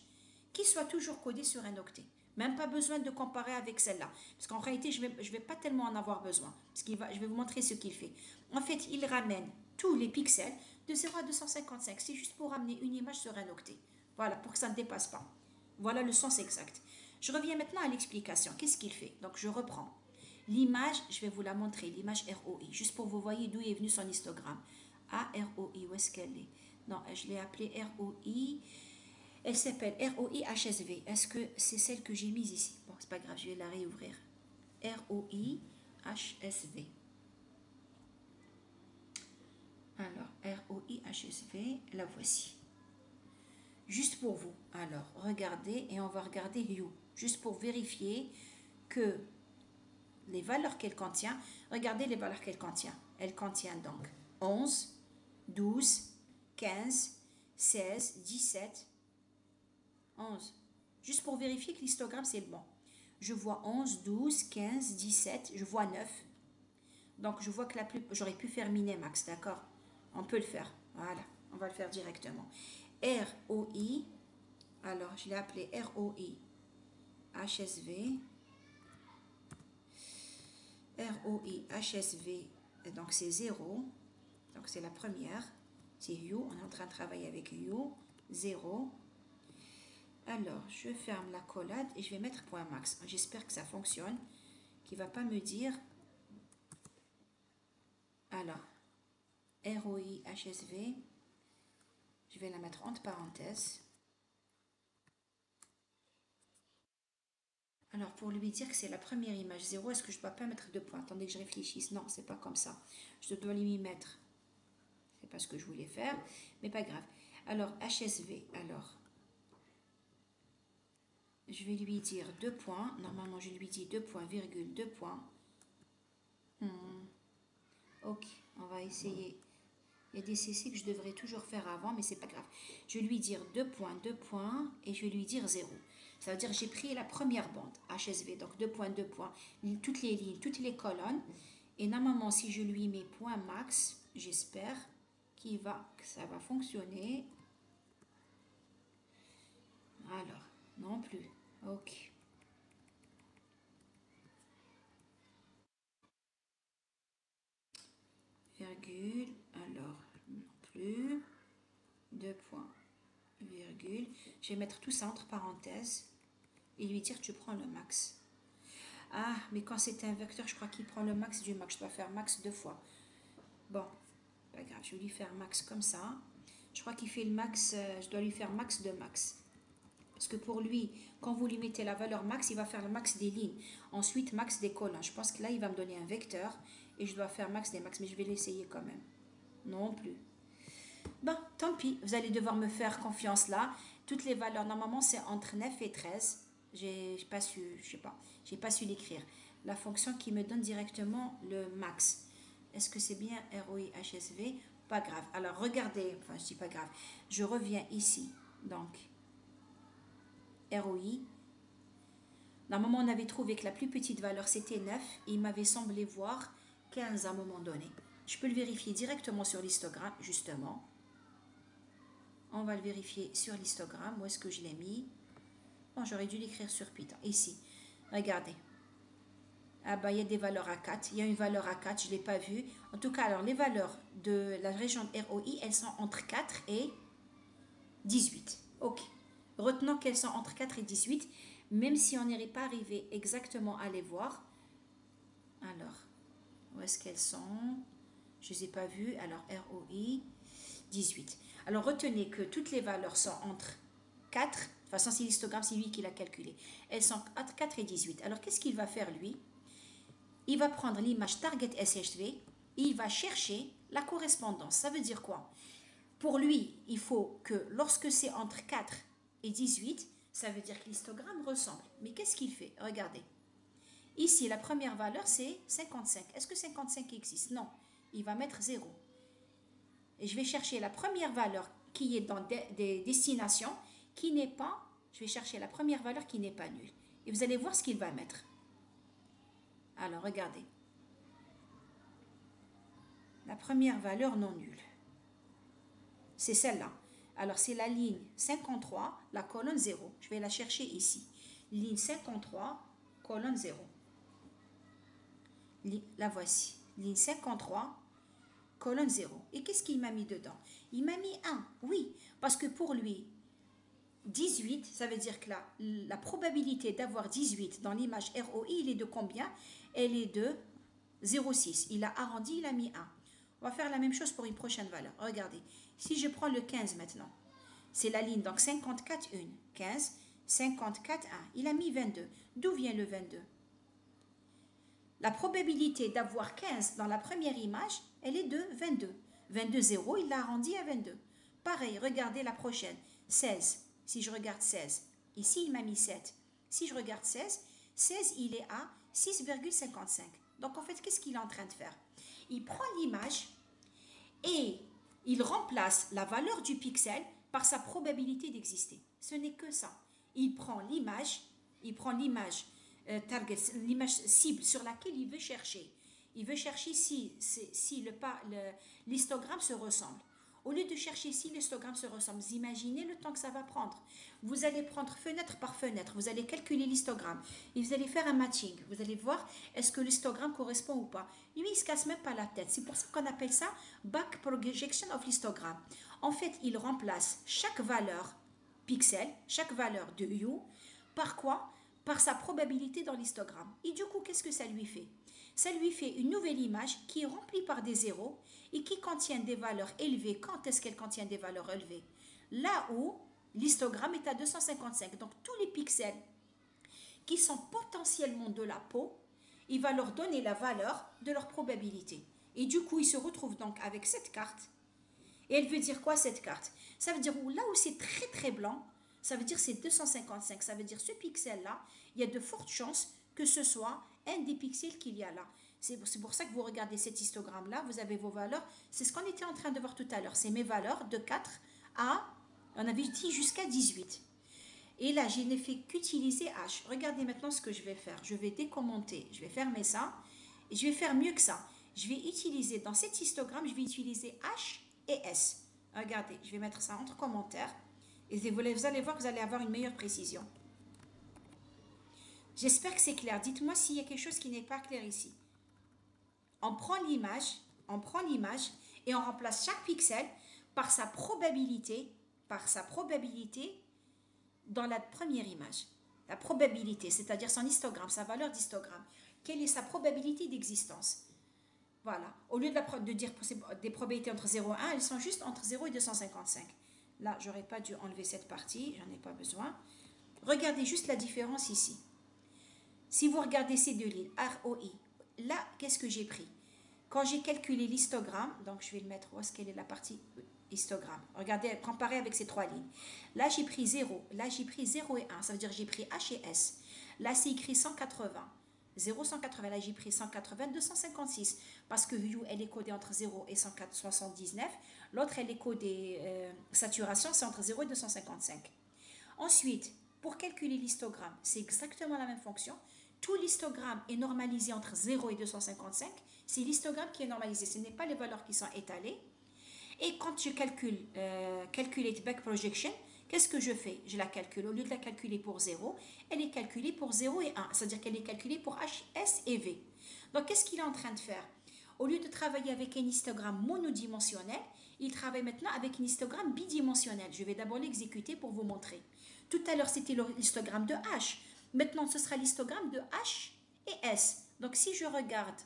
qui soit toujours codée sur un octet. Même pas besoin de comparer avec celle-là. Parce qu'en réalité, je vais pas tellement en avoir besoin. Je vais vous montrer ce qu'il fait. En fait, il ramène tous les pixels de 0 à 255. C'est juste pour ramener une image sur un octet. Voilà, pour que ça ne dépasse pas. Voilà le sens exact. Je reviens maintenant à l'explication. Qu'est-ce qu'il fait? Donc, je reprends. L'image, je vais vous la montrer, l'image ROI, juste pour que vous voyez d'où est venu son histogramme. ROI, où est-ce qu'elle est? Non, je l'ai appelée ROI. Elle s'appelle ROI HSV. Est-ce que c'est celle que j'ai mise ici? Bon, c'est pas grave, je vais la réouvrir. ROI HSV. Alors, ROI HSV, la voici. Juste pour vous. Alors, regardez et on va regarder You. Juste pour vérifier que les valeurs qu'elle contient, regardez les valeurs qu'elle contient. Elle contient donc 11, 12, 15, 16, 17, 11. Juste pour vérifier que l'histogramme c'est le bon. Je vois 11, 12, 15, 17, je vois 9. Donc je vois que j'aurais pu faire Minimax, d'accord? On peut le faire. Voilà, on va le faire directement. ROI, alors je l'ai appelé ROI HSV. ROI HSV, donc c'est 0. Donc c'est la première. C'est You, on est en train de travailler avec You. 0. Alors, je ferme la collade et je vais mettre point max. J'espère que ça fonctionne. Qui ne va pas me dire. Alors, ROI HSV. Je vais la mettre entre parenthèses. Alors, pour lui dire que c'est la première image 0, est-ce que je ne dois pas mettre deux points? Attendez que je réfléchisse. Non, c'est pas comme ça. Je dois lui mettre. C'est pas ce que je voulais faire, mais pas grave. Alors, HSV. Alors, je vais lui dire 2 points. Normalement, je lui dis 2 points, virgule, 2 points. Ok, on va essayer. Il y a des CC que je devrais toujours faire avant, mais c'est pas grave. Je vais lui dire 2 points, et je vais lui dire 0. Ça veut dire que j'ai pris la première bande, HSV, donc 2 points, toutes les lignes, toutes les colonnes. Et normalement, si je lui mets point max, j'espère que ça va fonctionner. Alors, non plus. Ok. Virgule, alors, non plus. 2 points, virgule. Je vais mettre tout ça entre parenthèses et lui dire tu prends le max. Ah, mais quand c'est un vecteur, je crois qu'il prend le max du max. Je dois faire max 2 fois. Bon, pas grave, je vais lui faire max comme ça. Je crois qu'il fait le max, je dois lui faire max de max. Parce que pour lui, quand vous lui mettez la valeur max, il va faire le max des lignes. Ensuite, max des colonnes. Je pense que là, il va me donner un vecteur et je dois faire max des max, mais je vais l'essayer quand même. Non plus. Bon, tant pis, vous allez devoir me faire confiance là. Toutes les valeurs, normalement, c'est entre 9 et 13. J'ai pas su, je sais pas, j'ai pas su l'écrire. La fonction qui me donne directement le max. Est-ce que c'est bien ROI HSV? Pas grave. Alors, regardez, enfin, je dis pas grave. Je reviens ici. Donc, ROI. Normalement, on avait trouvé que la plus petite valeur, c'était 9. Et il m'avait semblé voir 15 à un moment donné. Je peux le vérifier directement sur l'histogramme, justement. On va le vérifier sur l'histogramme. Où est-ce que je l'ai mis? Bon, j'aurais dû l'écrire sur Python. Ici. Regardez. Ah bah, il y a des valeurs à 4. Il y a une valeur à 4, je ne l'ai pas vue. En tout cas, alors les valeurs de la région de ROI, elles sont entre 4 et 18. Ok. Retenons qu'elles sont entre 4 et 18, même si on n'est pas arrivé exactement à les voir. Alors, où est-ce qu'elles sont? Je ne les ai pas vues. Alors, ROI, 18. Alors, retenez que toutes les valeurs sont entre 4, de toute façon, c'est l'histogramme, c'est lui qui l'a calculé. Elles sont entre 4 et 18. Alors, qu'est-ce qu'il va faire, lui? Il va prendre l'image target SHV et il va chercher la correspondance. Ça veut dire quoi? Pour lui, il faut que lorsque c'est entre 4 et 18, ça veut dire que l'histogramme ressemble. Mais qu'est-ce qu'il fait? Regardez. Ici, la première valeur, c'est 55. Est-ce que 55 existe? Non. Il va mettre 0. Et je vais chercher la première valeur qui est dans des destinations, qui n'est pas, je vais chercher la première valeur qui n'est pas nulle. Et vous allez voir ce qu'il va mettre. Alors, regardez. La première valeur non nulle. C'est celle-là. Alors, c'est la ligne 53, la colonne 0. Je vais la chercher ici. Ligne 53, colonne 0. La voici. Ligne 53, colonne 0. Et qu'est-ce qu'il m'a mis dedans? Il m'a mis 1. Oui, parce que pour lui, 18, ça veut dire que la probabilité d'avoir 18 dans l'image ROI, il est de combien? Elle est de 0,6. Il a arrondi, il a mis 1. On va faire la même chose pour une prochaine valeur. Regardez, si je prends le 15 maintenant, c'est la ligne, donc 54, 1. 15, 54, 1. Il a mis 22. D'où vient le 22? La probabilité d'avoir 15 dans la première image, elle est de 22. 22, 0, il l'a arrondi à 22. Pareil, regardez la prochaine. 16. Si je regarde 16, ici il m'a mis 7. Si je regarde 16, 16 il est à 6,55. Donc en fait, qu'est-ce qu'il est en train de faire? Il prend l'image et il remplace la valeur du pixel par sa probabilité d'exister. Ce n'est que ça. Il prend l'image target, l'image cible sur laquelle il veut chercher. Il veut chercher si l'histogramme se ressemble. Au lieu de chercher si l'histogramme se ressemble, vous imaginez le temps que ça va prendre. Vous allez prendre fenêtre par fenêtre, vous allez calculer l'histogramme et vous allez faire un matching. Vous allez voir est-ce que l'histogramme correspond ou pas. Lui, il ne se casse même pas la tête. C'est pour ça qu'on appelle ça back projection of l'histogramme. En fait, il remplace chaque valeur pixel, chaque valeur de U, par quoi? Par sa probabilité dans l'histogramme. Et du coup, qu'est-ce que ça lui fait? Ça lui fait une nouvelle image qui est remplie par des zéros et qui contient des valeurs élevées. Quand est-ce qu'elle contient des valeurs élevées? Là où l'histogramme est à 255. Donc tous les pixels qui sont potentiellement de la peau, il va leur donner la valeur de leur probabilité. Et du coup, il se retrouve donc avec cette carte. Et elle veut dire quoi cette carte? Ça veut dire là où c'est très très blanc, ça veut dire c'est 255. Ça veut dire ce pixel-là, il y a de fortes chances que ce soit un des pixels qu'il y a là. C'est pour ça que vous regardez cet histogramme-là, vous avez vos valeurs. C'est ce qu'on était en train de voir tout à l'heure. C'est mes valeurs de 4 à, on avait dit jusqu'à 18. Et là, je n'ai fait qu'utiliser H. Regardez maintenant ce que je vais faire. Je vais décommenter, je vais fermer ça. Et je vais faire mieux que ça. Je vais utiliser, dans cet histogramme, je vais utiliser H et S. Regardez, je vais mettre ça entre commentaires. Et vous allez voir que vous allez avoir une meilleure précision. J'espère que c'est clair. Dites-moi s'il y a quelque chose qui n'est pas clair ici. On prend l'image et on remplace chaque pixel par sa probabilité dans la première image. La probabilité, c'est-à-dire son histogramme, sa valeur d'histogramme. Quelle est sa probabilité d'existence? Voilà. Au lieu de dire des probabilités entre 0 et 1, elles sont juste entre 0 et 255. Là, j'aurais pas dû enlever cette partie, j'en ai pas besoin. Regardez juste la différence ici. Si vous regardez ces deux lignes, ROI, là, qu'est-ce que j'ai pris? Quand j'ai calculé l'histogramme, donc je vais le mettre, où est-ce qu'elle est la partie histogramme? Regardez, comparé avec ces trois lignes. Là, j'ai pris 0, là, j'ai pris 0 et 1, ça veut dire que j'ai pris H et S. Là, c'est écrit 180. 0, 180, là j'ai pris 180, 256, parce que U, elle est codée entre 0 et 179, l'autre, elle est codée, saturation, c'est entre 0 et 255. Ensuite, pour calculer l'histogramme, c'est exactement la même fonction. Tout l'histogramme est normalisé entre 0 et 255, c'est l'histogramme qui est normalisé, ce n'est pas les valeurs qui sont étalées. Et quand je calculate back projection, qu'est-ce que je fais? Je la calcule. Au lieu de la calculer pour 0, elle est calculée pour 0 et 1. C'est-à-dire qu'elle est calculée pour H, S et V. Donc, qu'est-ce qu'il est en train de faire? Au lieu de travailler avec un histogramme monodimensionnel, il travaille maintenant avec un histogramme bidimensionnel. Je vais d'abord l'exécuter pour vous montrer. Tout à l'heure, c'était l'histogramme de H. Maintenant, ce sera l'histogramme de H et S. Donc, si je regarde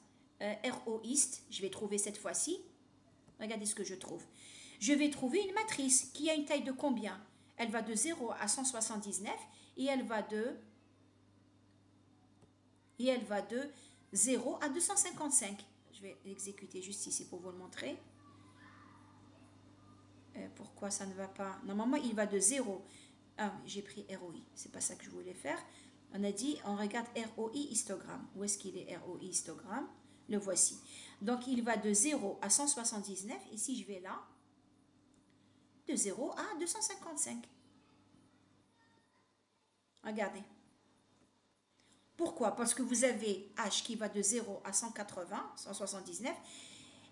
ROIST, je vais trouver cette fois-ci. Regardez ce que je trouve. Je vais trouver une matrice qui a une taille de combien? Elle va de 0 à 179 et elle va de 0 à 255. Je vais l'exécuter juste ici pour vous le montrer. Pourquoi ça ne va pas? Normalement, il va de 0. Ah, j'ai pris ROI. C'est pas ça que je voulais faire. On a dit, on regarde ROI histogramme. Où est-ce qu'il est ROI histogramme? Le voici. Donc, il va de 0 à 179. Et si je vais là, de 0 à 255. Regardez. Pourquoi? Parce que vous avez H qui va de 0 à 180, 179,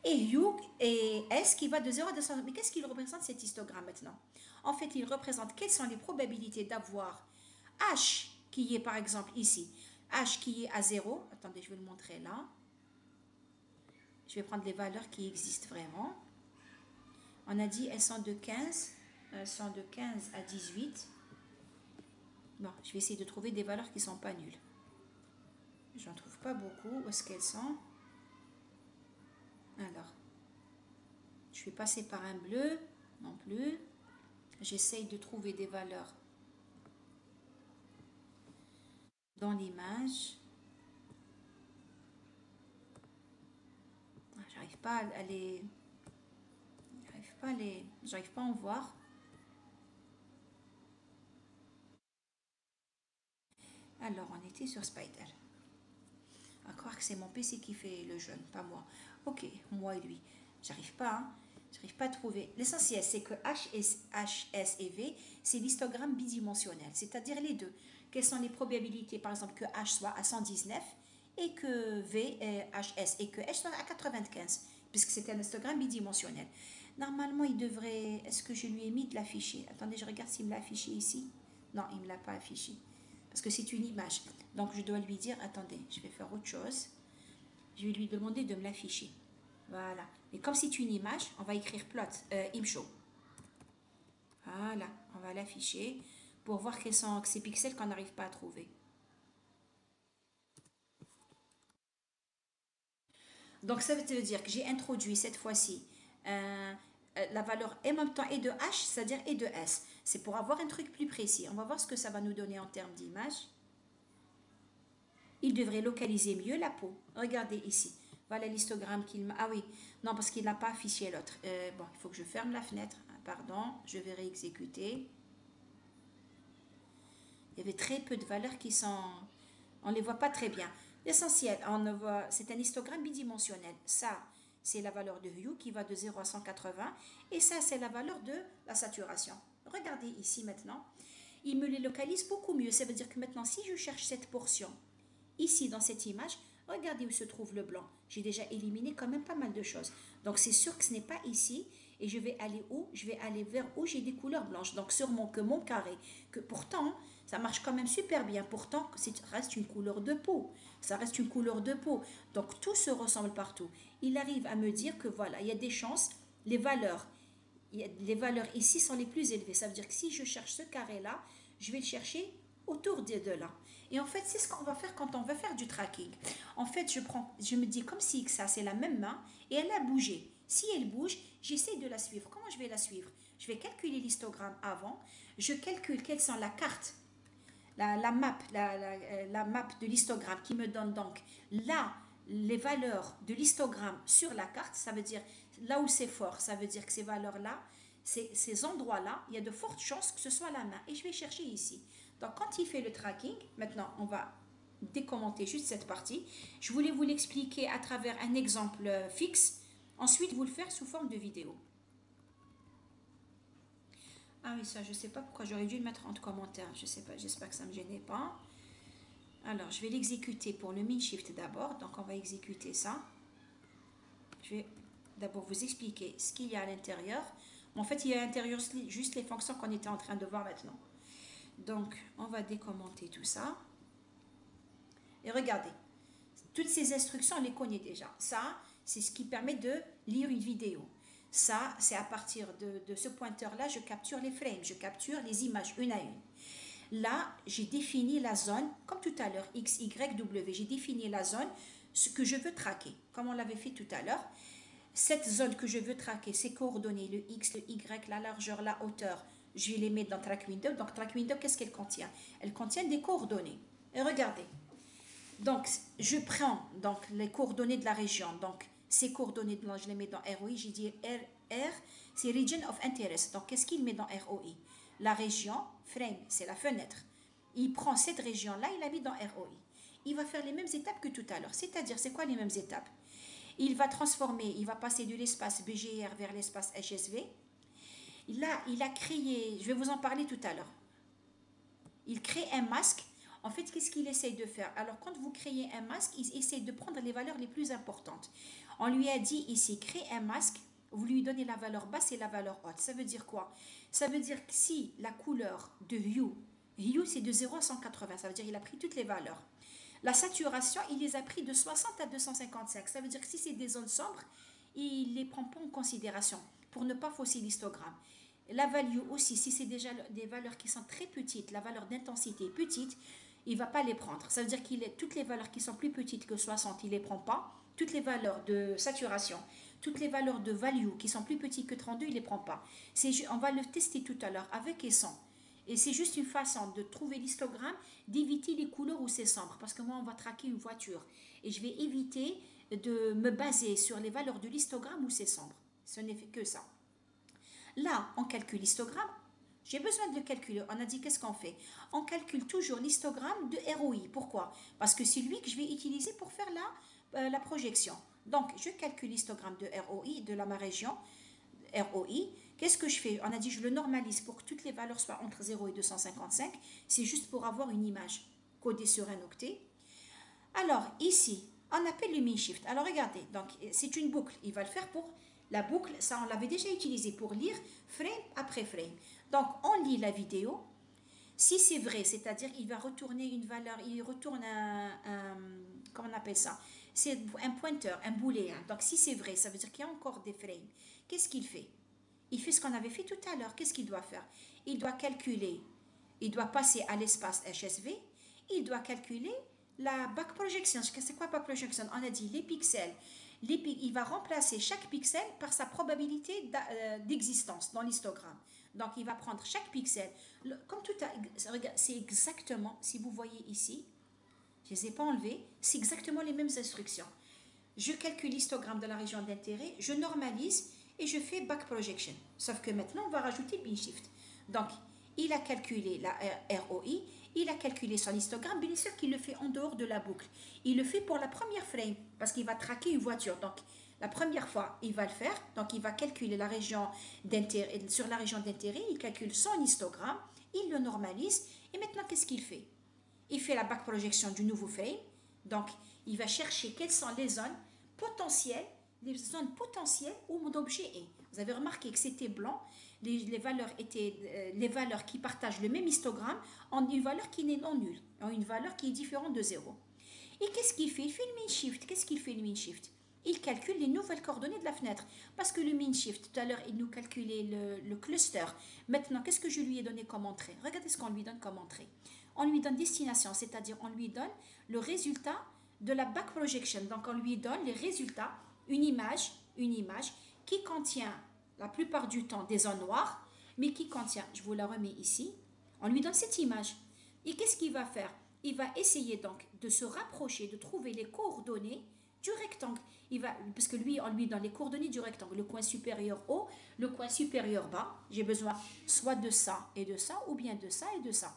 et U et S qui va de 0 à 200. Mais qu'est-ce qu'il représente cet histogramme maintenant? En fait, il représente quelles sont les probabilités d'avoir H qui est par exemple ici, H qui est à 0. Attendez, je vais le montrer là. Je vais prendre les valeurs qui existent vraiment. On a dit elles sont de 15, à 18. Bon, je vais essayer de trouver des valeurs qui ne sont pas nulles. J'en trouve pas beaucoup. Où est-ce qu'elles sont? Alors, je vais passer par un bleu, non plus. J'essaye de trouver des valeurs dans l'image. J'arrive pas à les... J'arrive pas à en voir. Alors, on était sur Spider. À croire que c'est mon PC qui fait le jeûne, pas moi. Ok, moi et lui. J'arrive pas, hein. J'arrive pas à trouver. L'essentiel, c'est que HS et V, c'est l'histogramme bidimensionnel, c'est-à-dire les deux. Quelles sont les probabilités, par exemple, que H soit à 119 et que V, HS et que H soit à 95, puisque c'est un histogramme bidimensionnel. Normalement, il devrait... Est-ce que je lui ai mis de l'afficher? Attendez, je regarde s'il me l'a affiché ici. Non, il ne me l'a pas affiché. Parce que c'est une image. Donc, je dois lui dire, attendez, je vais faire autre chose. Je vais lui demander de me l'afficher. Voilà. Et comme c'est une image, on va écrire plot, imshow. Voilà, on va l'afficher pour voir quels sont ces pixels qu'on n'arrive pas à trouver. Donc, ça veut dire que j'ai introduit cette fois-ci la valeur en même temps et de H, c'est-à-dire et de S. C'est pour avoir un truc plus précis. On va voir ce que ça va nous donner en termes d'image. Il devrait localiser mieux la peau. Regardez ici. Voilà l'histogramme qu'il m'a... Ah oui, non, parce qu'il n'a pas affiché l'autre. Bon, il faut que je ferme la fenêtre. Pardon, je vais réexécuter. Il y avait très peu de valeurs qui sont... On ne les voit pas très bien. L'essentiel, c'est un histogramme bidimensionnel. Ça, c'est la valeur de hue qui va de 0 à 180. Et ça, c'est la valeur de la saturation. Regardez ici maintenant. Il me les localise beaucoup mieux. Ça veut dire que maintenant, si je cherche cette portion, ici dans cette image, regardez où se trouve le blanc. J'ai déjà éliminé quand même pas mal de choses. Donc c'est sûr que ce n'est pas ici. Et je vais aller où? Je vais aller vers où j'ai des couleurs blanches. Donc sur mon carré. Que pourtant, ça marche quand même super bien. Pourtant, ça reste une couleur de peau. Ça reste une couleur de peau. Donc tout se ressemble partout. Il arrive à me dire que voilà, il y a des chances, les valeurs ici sont les plus élevées. Ça veut dire que si je cherche ce carré-là, je vais le chercher autour de là. Et en fait, c'est ce qu'on va faire quand on va faire du tracking. En fait, je me dis comme si ça, c'est la même main et elle a bougé. Si elle bouge, j'essaie de la suivre. Comment je vais la suivre? Je vais calculer l'histogramme avant. Je calcule quelles sont la carte, la map de l'histogramme qui me donne donc là les valeurs de l'histogramme sur la carte. Ça veut dire là où c'est fort, ça veut dire que ces valeurs-là, ces endroits-là, il y a de fortes chances que ce soit la main. Et je vais chercher ici. Donc quand il fait le tracking, maintenant on va décommenter juste cette partie. Je voulais vous l'expliquer à travers un exemple fixe. Ensuite, vous le faire sous forme de vidéo. Ah oui, ça, je ne sais pas pourquoi. J'aurais dû le mettre en commentaire. Je ne sais pas, j'espère que ça ne me gênait pas. Alors, je vais l'exécuter pour le min shift d'abord. Donc, on va exécuter ça. Je vais d'abord vous expliquer ce qu'il y a à l'intérieur. En fait, il y a à l'intérieur juste les fonctions qu'on était en train de voir maintenant. Donc, on va décommenter tout ça. Et regardez, toutes ces instructions, on les connaît déjà. Ça, c'est ce qui permet de lire une vidéo. Ça, c'est à partir de ce pointeur-là, je capture les frames, je capture les images une à une. Là, j'ai défini la zone, comme tout à l'heure, X, Y, W. J'ai défini la zone, ce que je veux traquer, comme on l'avait fait tout à l'heure. Cette zone que je veux traquer, ces coordonnées, le X, le Y, la largeur, la hauteur, je vais les mettre dans Track Window. Donc, Track Window, qu'est-ce qu'elle contient? Elle contient des coordonnées. Et regardez. Donc, je prends donc, les coordonnées de la région. Donc, ces coordonnées, je les mets dans ROI. J'ai dit R, c'est Region of Interest. Donc, qu'est-ce qu'il met dans ROI? La région, frame, c'est la fenêtre. Il prend cette région-là, il la met dans ROI. Il va faire les mêmes étapes que tout à l'heure. C'est-à-dire, c'est quoi les mêmes étapes? Il va transformer, il va passer de l'espace BGR vers l'espace HSV. Là, il a créé, je vais vous en parler tout à l'heure. Il crée un masque. En fait, qu'est-ce qu'il essaye de faire? Alors, quand vous créez un masque, il essaye de prendre les valeurs les plus importantes. On lui a dit ici, crée un masque, vous lui donnez la valeur basse et la valeur haute. Ça veut dire quoi? Ça veut dire que si la couleur de hue c'est de 0 à 180, ça veut dire qu'il a pris toutes les valeurs. La saturation, il les a pris de 60 à 255. Ça veut dire que si c'est des zones sombres, il ne les prend pas en considération pour ne pas fausser l'histogramme. La value aussi, si c'est déjà des valeurs qui sont très petites, la valeur d'intensité est petite, il ne va pas les prendre. Ça veut dire qu'il est toutes les valeurs qui sont plus petites que 60, il ne les prend pas. Toutes les valeurs de saturation, toutes les valeurs de value qui sont plus petites que 32, il ne les prend pas. On va le tester tout à l'heure avec et sans. Et c'est juste une façon de trouver l'histogramme, d'éviter les couleurs où c'est sombre. Parce que moi, on va traquer une voiture. Et je vais éviter de me baser sur les valeurs de l'histogramme où c'est sombre. Ce n'est fait que ça. Là, on calcule l'histogramme. J'ai besoin de le calculer. On a dit qu'est-ce qu'on fait? On calcule toujours l'histogramme de ROI. Pourquoi? Parce que c'est lui que je vais utiliser pour faire la projection. Donc, je calcule l'histogramme de ROI, de ma région, ROI. Qu'est-ce que je fais? On a dit je le normalise pour que toutes les valeurs soient entre 0 et 255. C'est juste pour avoir une image codée sur un octet. Alors, ici, on appelle le min shift. Alors, regardez, donc c'est une boucle. Il va le faire pour la boucle. Ça, on l'avait déjà utilisé pour lire frame après frame. Donc, on lit la vidéo. Si c'est vrai, c'est-à-dire il va retourner une valeur, il retourne comment on appelle ça? C'est un pointeur, un booléen. Donc, si c'est vrai, ça veut dire qu'il y a encore des frames. Qu'est-ce qu'il fait? Il fait ce qu'on avait fait tout à l'heure. Qu'est-ce qu'il doit faire? Il doit calculer, il doit passer à l'espace HSV, il doit calculer la back projection. C'est quoi back projection? On a dit les pixels. Il va remplacer chaque pixel par sa probabilité d'existence dans l'histogramme. Donc, il va prendre chaque pixel. Comme tout c'est exactement, si vous voyez ici, je ne les ai pas enlevés, c'est exactement les mêmes instructions. Je calcule l'histogramme de la région d'intérêt, je normalise et je fais back projection. Sauf que maintenant, on va rajouter bin shift. Donc, il a calculé la ROI, il a calculé son histogramme, bien sûr qu'il le fait en dehors de la boucle. Il le fait pour la première frame, parce qu'il va traquer une voiture. Donc, la première fois, il va le faire. Donc, il va calculer la région d'intérêt. Sur la région d'intérêt, il calcule son histogramme, il le normalise. Et maintenant, qu'est-ce qu'il fait? Il fait la back projection du nouveau frame. Donc, il va chercher quelles sont les zones potentielles où mon objet est. Vous avez remarqué que c'était blanc, les valeurs étaient les valeurs qui partagent le même histogramme ont une valeur qui n'est non nulle, ont une valeur qui est différente de 0. Et qu'est-ce qu'il fait? Il fait le min shift. Qu'est-ce qu'il fait le min shift? Il calcule les nouvelles coordonnées de la fenêtre. Parce que le min shift, tout à l'heure, il nous calculait le cluster. Maintenant, qu'est-ce que je lui ai donné comme entrée? Regardez ce qu'on lui donne comme entrée. On lui donne destination, c'est-à-dire on lui donne le résultat de la back projection. Donc, on lui donne les résultats, une image qui contient la plupart du temps des zones noires, mais qui contient, je vous la remets ici, on lui donne cette image. Et qu'est-ce qu'il va faire? Il va essayer donc de se rapprocher, de trouver les coordonnées du rectangle. Parce que lui, on lui donne les coordonnées du rectangle, le coin supérieur haut, le coin supérieur bas. J'ai besoin soit de ça et de ça, ou bien de ça et de ça.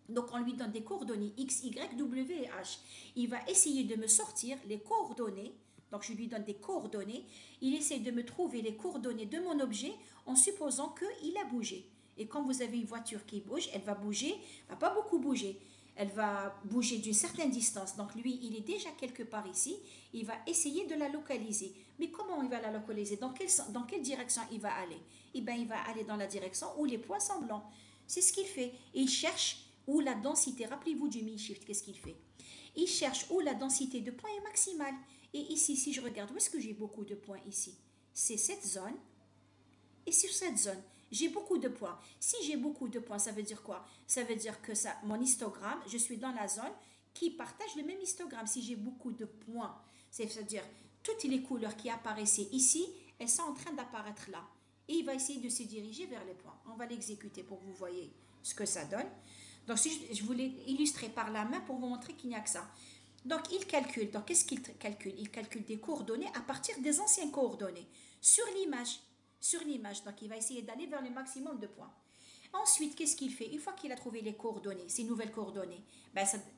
Donc, on lui donne des coordonnées X, Y, W et H. Il va essayer de me sortir les coordonnées. Donc, je lui donne des coordonnées. Il essaie de me trouver les coordonnées de mon objet en supposant qu'il a bougé. Et quand vous avez une voiture qui bouge, elle va bouger, va pas beaucoup bouger. Elle va bouger d'une certaine distance. Donc, lui, il est déjà quelque part ici. Il va essayer de la localiser. Mais comment il va la localiser? Dans quelle direction il va aller? Eh bien, il va aller dans la direction où les points sont blancs. C'est ce qu'il fait. Il cherche où la densité, rappelez-vous du min shift, qu'est-ce qu'il fait? Il cherche où la densité de points est maximale. Et ici, si je regarde, où est-ce que j'ai beaucoup de points ici? C'est cette zone. Et sur cette zone, j'ai beaucoup de points. Si j'ai beaucoup de points, ça veut dire quoi? Ça veut dire que mon histogramme, je suis dans la zone qui partage le même histogramme. Si j'ai beaucoup de points, c'est-à-dire toutes les couleurs qui apparaissaient ici, elles sont en train d'apparaître là. Et il va essayer de se diriger vers les points. On va l'exécuter pour que vous voyez ce que ça donne. Donc, je voulais illustrer par la main pour vous montrer qu'il n'y a que ça. Donc, il calcule. Donc, qu'est-ce qu'il calcule? Il calcule des coordonnées à partir des anciennes coordonnées sur l'image. Donc, il va essayer d'aller vers le maximum de points. Ensuite, qu'est-ce qu'il fait? Une fois qu'il a trouvé les coordonnées, ces nouvelles coordonnées,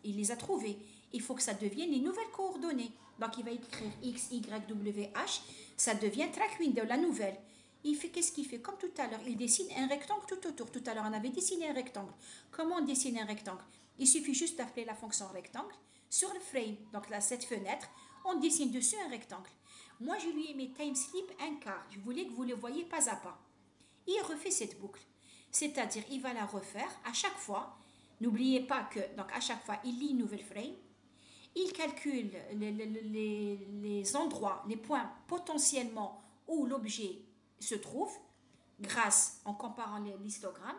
il les a trouvées. Il faut que ça devienne les nouvelles coordonnées. Donc, il va écrire X, Y, W, H. Ça devient track window, la nouvelle. il fait, qu'est-ce qu'il fait? Comme tout à l'heure, il dessine un rectangle tout autour. Tout à l'heure, on avait dessiné un rectangle. Comment on dessine un rectangle? Il suffit juste d'appeler la fonction rectangle sur le frame. Donc là, cette fenêtre, on dessine dessus un rectangle. Moi, je lui ai mis time slip un quart. Je voulais que vous le voyez pas à pas. Il refait cette boucle. C'est-à-dire, il va la refaire à chaque fois. N'oubliez pas que, donc à chaque fois, il lit une nouvelle frame. Il calcule les endroits, les points potentiellement où l'objet se trouve, grâce en comparant l'histogramme.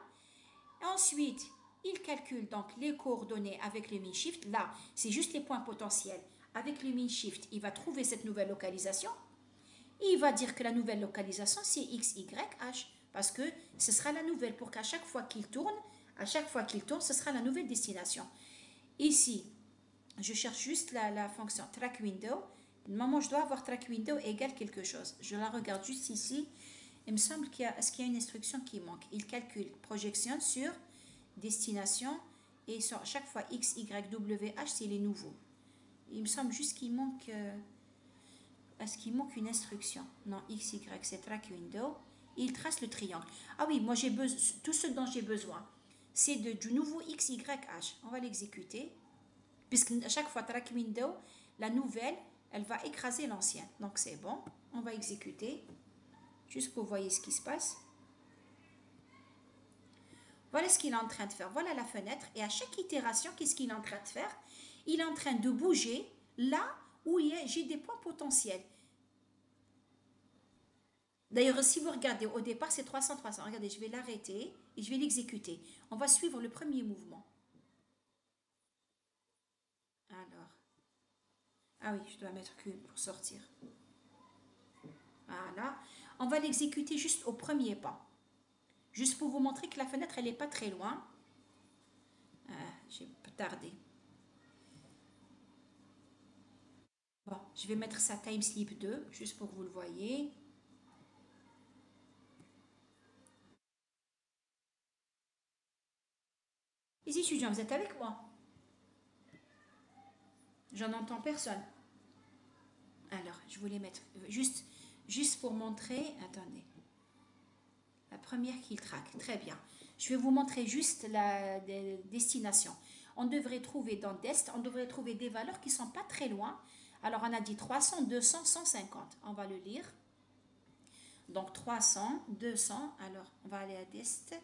Ensuite, il calcule donc les coordonnées avec le min shift. Là, c'est juste les points potentiels. Avec le min shift, il va trouver cette nouvelle localisation. Et il va dire que la nouvelle localisation, c'est x, y, h. Parce que ce sera la nouvelle pour qu'à chaque fois qu'il tourne, ce sera la nouvelle destination. Ici, je cherche juste la fonction track window. Maman, je dois avoir track window égale quelque chose. Je la regarde juste ici. Il me semble est-ce qu'il y a une instruction qui manque? Il calcule projection sur destination et sur chaque fois x, y, w, h, c'est les nouveaux. Il me semble juste qu'il manque... est-ce qu'il manque une instruction? Non, x, y, c'est track window. Il trace le triangle. Ah oui, moi j'ai besoin, tout ce dont j'ai besoin, c'est du nouveau x, y, h. On va l'exécuter. Puisque à chaque fois track window, la nouvelle, elle va écraser l'ancienne. Donc c'est bon, on va exécuter. Juste pour voir ce qui se passe. Voilà ce qu'il est en train de faire. Voilà la fenêtre. Et à chaque itération, qu'est-ce qu'il est en train de faire? Il est en train de bouger là où j'ai des points potentiels. D'ailleurs, si vous regardez, au départ, c'est 300-300. Regardez, je vais l'arrêter et je vais l'exécuter. On va suivre le premier mouvement. Alors. Ah oui, je dois mettre Q pour sortir. Voilà. On va l'exécuter juste au premier pas. Juste pour vous montrer que la fenêtre, elle n'est pas très loin. J'ai tardé. Bon, je vais mettre ça time slip 2, juste pour que vous le voyez. Les étudiants, vous êtes avec moi? J'en entends personne. Alors, je voulais mettre juste pour montrer. Attendez. La première qu'il traque. Très bien. Je vais vous montrer juste la destination. On devrait trouver dans Dest, on devrait trouver des valeurs qui ne sont pas très loin. Alors, on a dit 300, 200, 150. On va le lire. Donc, 300, 200. Alors, on va aller à Dest.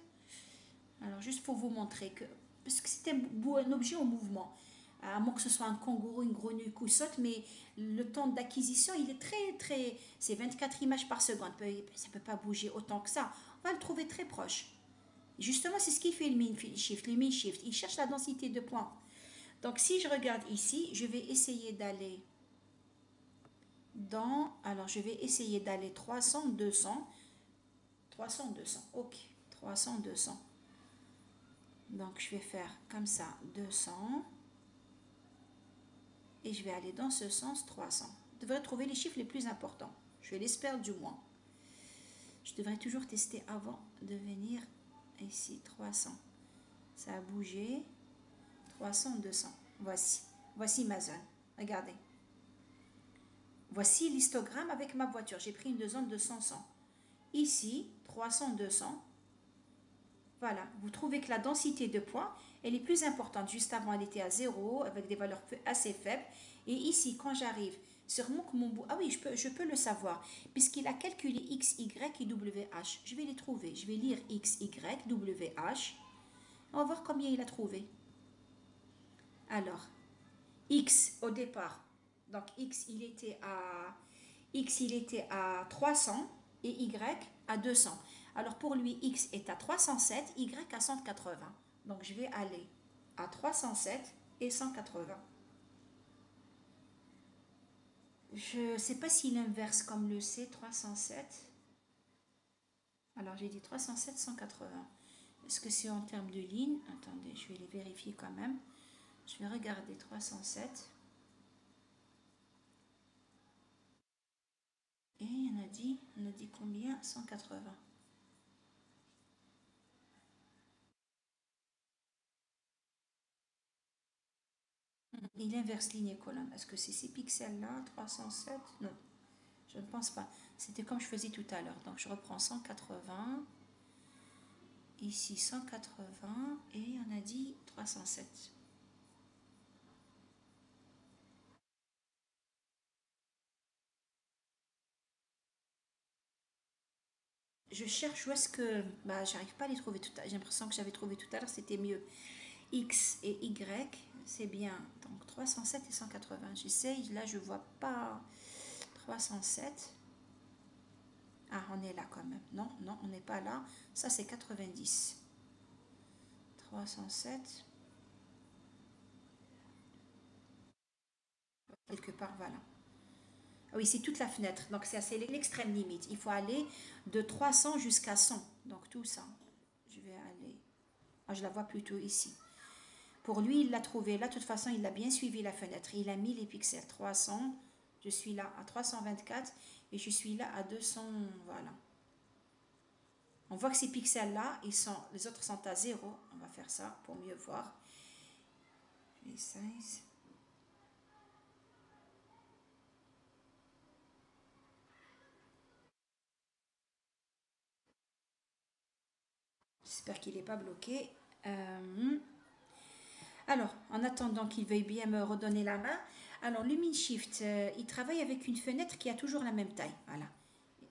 Alors, juste pour vous montrer que... Parce que c'est un objet en mouvement. À moins que ce soit un kangourou, une grenouille qui saute, mais le temps d'acquisition, il est très... C'est 24 images par seconde. Ça ne peut pas bouger autant que ça. On va le trouver très proche. Justement, c'est ce qui fait le min shift. Le min shift, il cherche la densité de points. Donc, si je regarde ici, je vais essayer d'aller dans... Alors, je vais essayer d'aller 300, 200. 300, 200. Ok. 300, 200. Donc, je vais faire comme ça, 200. Et je vais aller dans ce sens, 300. Je devrais trouver les chiffres les plus importants. Je l'espère du moins. Je devrais toujours tester avant de venir ici, 300. Ça a bougé. 300, 200. Voici ma zone. Regardez. Voici l'histogramme avec ma voiture. J'ai pris une zone de 100, 100. Ici, 300, 200. Voilà. Vous trouvez que la densité de points, elle est plus importante. Juste avant, elle était à 0, avec des valeurs assez faibles. Et ici, quand j'arrive sur mon bout... Ah oui, je peux le savoir. Puisqu'il a calculé X, Y et WH. Je vais les trouver. Je vais lire X, Y, WH. On va voir combien il a trouvé. Alors, X au départ. Donc, X, il était à 300 et Y à 200. Alors, pour lui, X est à 307, Y à 180. Donc, je vais aller à 307 et 180. Je ne sais pas s'il inverse comme le C, 307. Alors, j'ai dit 307, 180. Est-ce que c'est en termes de ligne? Attendez, je vais les vérifier quand même. Je vais regarder 307. Et on a dit combien? 180. Il inverse ligne et colonne. Est-ce que c'est ces pixels-là? 307? Non. Je ne pense pas. C'était comme je faisais tout à l'heure. Donc je reprends 180. Ici 180 et on a dit 307. Je cherche où est-ce que... Bah, j'arrive pas à les trouver tout à l'heure. J'ai l'impression que j'avais trouvé tout à l'heure, c'était mieux. X et Y, c'est bien. Donc 307 et 180. J'essaye, là je vois pas 307. Ah, on est là quand même. Non, non, on n'est pas là. Ça c'est 90. 307. Quelque part, voilà. Ah oui, c'est toute la fenêtre. Donc c'est l'extrême limite. Il faut aller de 300 jusqu'à 100. Donc tout ça. Je vais aller... Ah, je la vois plutôt ici. Pour lui, il l'a trouvé. Là, de toute façon, il a bien suivi la fenêtre. Il a mis les pixels. 300. Je suis là à 324 et je suis là à 200. Voilà. On voit que ces pixels-là, les autres sont à 0. On va faire ça pour mieux voir. Les 16. J'espère qu'il n'est pas bloqué. Alors, en attendant qu'il veuille bien me redonner la main, alors Lumin Shift, il travaille avec une fenêtre qui a toujours la même taille. Voilà.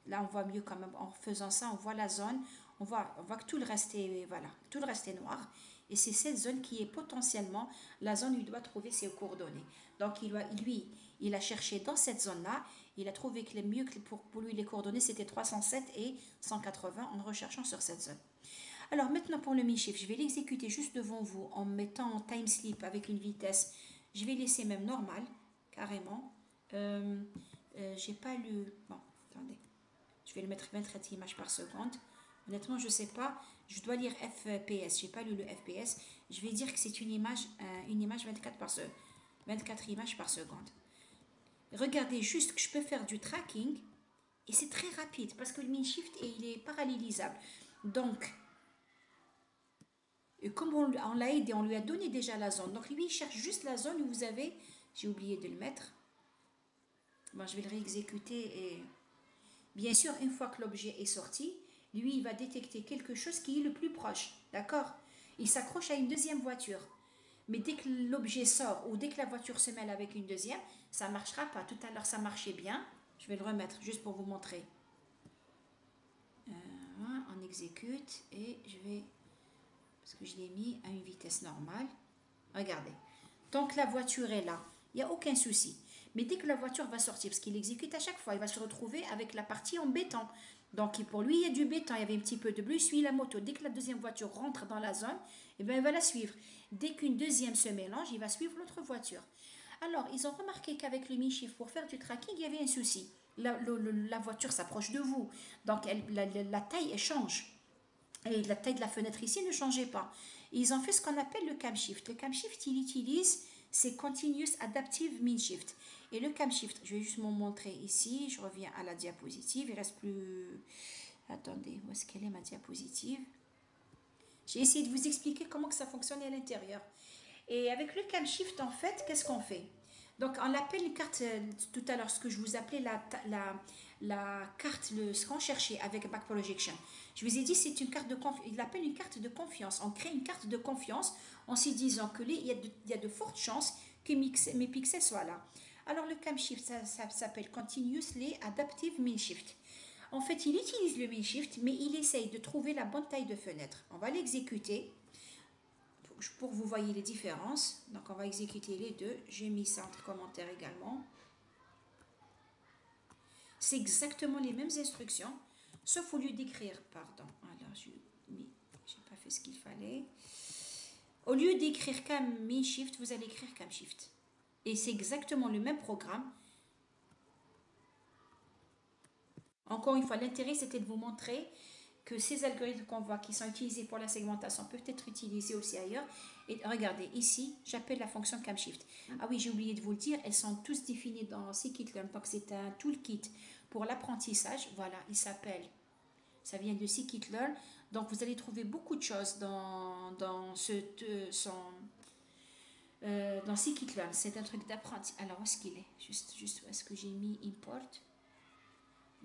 Là, on voit mieux quand même. En faisant ça, on voit la zone. On voit que tout le reste est, voilà, tout le reste est noir. Et c'est cette zone qui est potentiellement la zone où il doit trouver ses coordonnées. Donc, lui, il a cherché dans cette zone-là. Il a trouvé que le mieux pour lui, les coordonnées, c'était 307 et 180 en recherchant sur cette zone. Alors maintenant pour le mi-shift, je vais l'exécuter juste devant vous en mettant en time sleep avec une vitesse. Je vais laisser même normal, carrément. J'ai pas lu... Bon, attendez. Je vais le mettre 24 images par seconde. Honnêtement, je ne sais pas. Je dois lire FPS. Je n'ai pas lu le FPS. Je vais dire que c'est une image 24 par 24 images par seconde. Regardez juste que je peux faire du tracking. Et c'est très rapide parce que le mi-shift, il est parallélisable. Donc, et comme on l'a aidé, on lui a donné déjà la zone. Donc lui, il cherche juste la zone où vous avez... J'ai oublié de le mettre. Bon, je vais le réexécuter et... Bien sûr, une fois que l'objet est sorti, lui, il va détecter quelque chose qui est le plus proche. D'accord? Il s'accroche à une deuxième voiture. Mais dès que l'objet sort ou dès que la voiture se mêle avec une deuxième, ça ne marchera pas. Tout à l'heure, ça marchait bien. Je vais le remettre juste pour vous montrer. On exécute et je vais... Parce que je l'ai mis à une vitesse normale. Regardez. Tant que la voiture est là, il n'y a aucun souci. Mais dès que la voiture va sortir, parce qu'il exécute à chaque fois, il va se retrouver avec la partie en béton. Donc pour lui, il y a du béton, il y avait un petit peu de bleu, il suit la moto. Dès que la deuxième voiture rentre dans la zone, eh bien, il va la suivre. Dès qu'une deuxième se mélange, il va suivre l'autre voiture. Alors, ils ont remarqué qu'avec le mi-chiffre, pour faire du tracking, il y avait un souci. La voiture s'approche de vous. Donc la taille, elle change. Et la taille de la fenêtre ici ne changeait pas. Ils ont fait ce qu'on appelle le camshift. Le camshift, il utilise c'est Continuous Adaptive Mean Shift. Et le camshift, je vais juste vous montrer ici. Je reviens à la diapositive. Il reste plus... Attendez, où est-ce qu'elle est ma diapositive? J'ai essayé de vous expliquer comment que ça fonctionne à l'intérieur. Et avec le camshift, en fait, qu'est-ce qu'on fait? Donc, on l'appelle une carte, tout à l'heure, ce que je vous appelais la carte, ce qu'on cherchait avec Back Projection. Je vous ai dit, c'est une carte de confiance. Il l'appelle une carte de confiance. On crée une carte de confiance en se disant que il y a de fortes chances que mes pixels soient là. Alors, le camshift, ça s'appelle Continuously Adaptive Mean Shift. En fait, il utilise le Mean Shift, mais il essaye de trouver la bonne taille de fenêtre. On va l'exécuter pour que vous voyez les différences. Donc on va exécuter les deux. J'ai mis ça entre commentaires également. C'est exactement les mêmes instructions, sauf au lieu d'écrire, pardon. Alors j'ai pas fait ce qu'il fallait. Au lieu d'écrire cam mi shift, vous allez écrire cam shift. Et c'est exactement le même programme. Encore une fois, l'intérêt c'était de vous montrer que ces algorithmes qu'on voit qui sont utilisés pour la segmentation peuvent être utilisés aussi ailleurs. Et regardez, ici, j'appelle la fonction camshift. Ah oui, j'ai oublié de vous le dire, elles sont tous définies dans scikit-learn. Donc, c'est un toolkit pour l'apprentissage. Voilà, il s'appelle, ça vient de scikit-learn. Donc, vous allez trouver beaucoup de choses dans scikit-learn. C'est un truc d'apprentissage. Alors, où est-ce qu'il est? Juste où est-ce que j'ai mis import?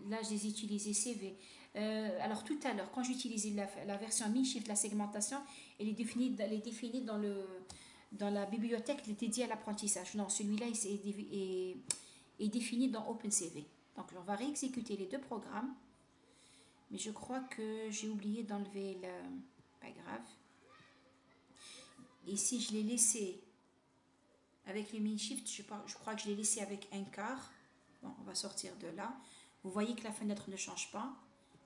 Là, je les ai utilisés CV. Alors tout à l'heure, quand j'utilisais la version MinShift, la segmentation, elle est définie dans la bibliothèque dédiée à l'apprentissage. Non, celui-là est défini dans OpenCV. Donc on va réexécuter les deux programmes. Mais je crois que j'ai oublié d'enlever le... Pas grave. Ici, je l'ai laissé avec les MinShift. Je crois que je l'ai laissé avec un quart. Bon, on va sortir de là. Vous voyez que la fenêtre ne change pas.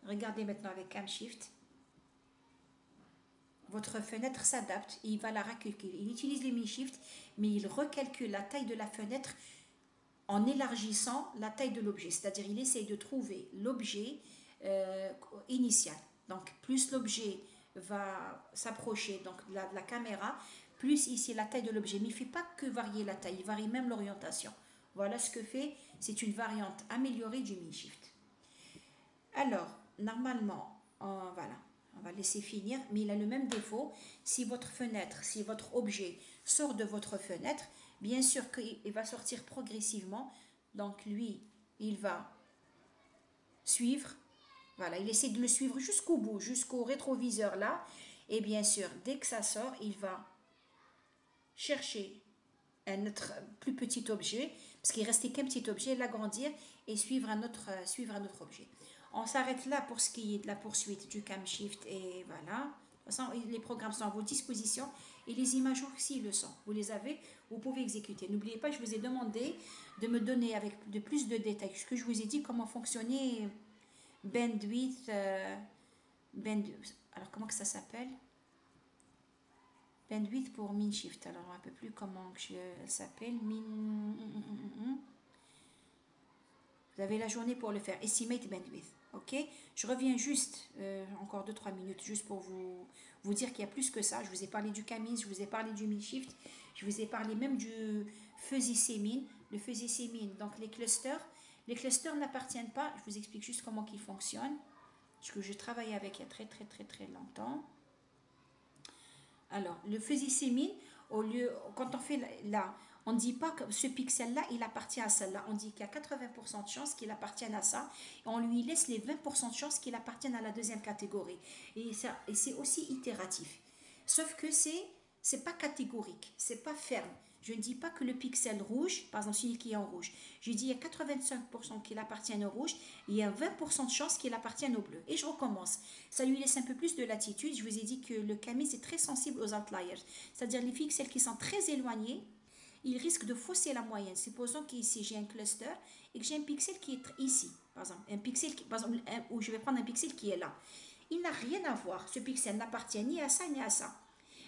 Regardez maintenant avec CamShift. Votre fenêtre s'adapte et il va la recalculer. Il utilise les MinShift, mais il recalcule la taille de la fenêtre en élargissant la taille de l'objet. C'est-à-dire il essaye de trouver l'objet initial. Donc plus l'objet va s'approcher de la caméra, plus ici la taille de l'objet. Mais il ne fait pas que varier la taille, il varie même l'orientation. Voilà ce que fait, c'est une variante améliorée du MinShift. Alors, normalement, voilà, on va laisser finir, mais il a le même défaut. Si votre fenêtre, si votre objet sort de votre fenêtre, bien sûr qu'il va sortir progressivement. Donc lui, il va suivre. Voilà, il essaie de le suivre jusqu'au bout, jusqu'au rétroviseur là. Et bien sûr, dès que ça sort, il va chercher un autre plus petit objet, parce qu'il restait qu'un petit objet, l'agrandir et suivre un autre objet. On s'arrête là pour ce qui est de la poursuite du CamShift et voilà. De toute façon, les programmes sont à vos dispositions et les images aussi le sont. Vous les avez, vous pouvez exécuter. N'oubliez pas, je vous ai demandé de me donner avec de plus de détails, ce que je vous ai dit, comment fonctionnait bandwidth, alors comment que ça s'appelle? Bandwidth pour MinShift. Alors, un peu plus comment elle s'appelle. Vous avez la journée pour le faire. Estimate bandwidth. Ok. Je reviens juste, encore 2-3 minutes, juste pour vous dire qu'il y a plus que ça. Je vous ai parlé du Camis, je vous ai parlé du MinShift, je vous ai parlé même du Fuzzy Semin. Le Fuzzy Semin, donc les clusters. Les clusters n'appartiennent pas. Je vous explique juste comment ils fonctionnent. Parce que j'ai travaillé avec il y a très longtemps. Alors, le Fuzzy Semin, quand on fait là, on ne dit pas que ce pixel-là, il appartient à celle-là. On dit qu'il y a 80% de chances qu'il appartienne à ça. Et on lui laisse les 20% de chances qu'il appartienne à la deuxième catégorie. Et c'est aussi itératif. Sauf que c'est pas catégorique, c'est pas ferme. Je ne dis pas que le pixel rouge, par exemple celui qui est en rouge, je dis il y a 85% qu'il appartienne au rouge, et il y a 20% de chances qu'il appartienne au bleu. Et je recommence. Ça lui laisse un peu plus de latitude. Je vous ai dit que le Camis est très sensible aux outliers, c'est-à-dire les pixels qui sont très éloignés, il risque de fausser la moyenne. Supposons qu'ici j'ai un cluster et que j'ai un pixel qui est ici, par exemple, où je vais prendre un pixel qui est là. Il n'a rien à voir. Ce pixel n'appartient ni à ça ni à ça.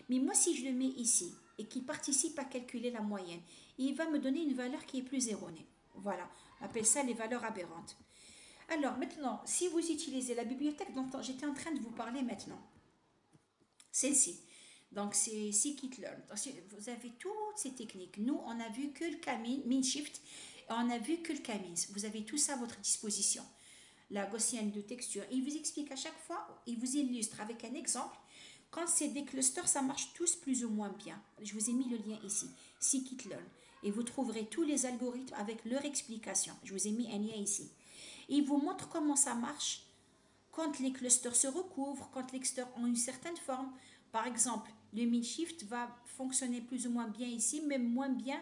Mais moi, si je le mets ici et qu'il participe à calculer la moyenne, il va me donner une valeur qui est plus erronée. Voilà, on appelle ça les valeurs aberrantes. Alors maintenant, si vous utilisez la bibliothèque dont j'étais en train de vous parler maintenant, celle-ci, donc c'est Scikit-learn. Vous avez toutes ces techniques. Nous, on a vu que le MinShift et on a vu que le Camis. Vous avez tout ça à votre disposition. La gaussienne de texture. Il vous explique à chaque fois, il vous illustre avec un exemple. Quand c'est des clusters, ça marche tous plus ou moins bien. Je vous ai mis le lien ici, Scikit-learn. Et vous trouverez tous les algorithmes avec leur explication. Je vous ai mis un lien ici. Et il vous montre comment ça marche quand les clusters se recouvrent, quand les clusters ont une certaine forme. Par exemple, le MinShift va fonctionner plus ou moins bien ici, mais moins bien.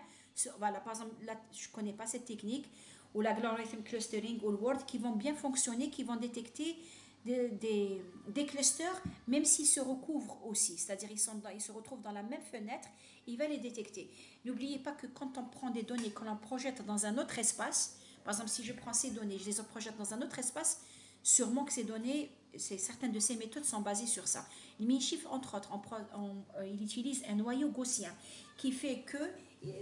Voilà, par exemple, là, je ne connais pas cette technique, ou la Logarithm Clustering ou le Word, qui vont bien fonctionner, qui vont détecter des clusters, même s'ils se recouvrent aussi, c'est-à-dire ils se retrouvent dans la même fenêtre, il va les détecter. N'oubliez pas que quand on prend des données, qu'on en projette dans un autre espace, par exemple si je prends ces données, je les projette dans un autre espace, sûrement que ces données, certaines de ces méthodes sont basées sur ça. Le MinShift, entre autres, il utilise un noyau gaussien qui fait que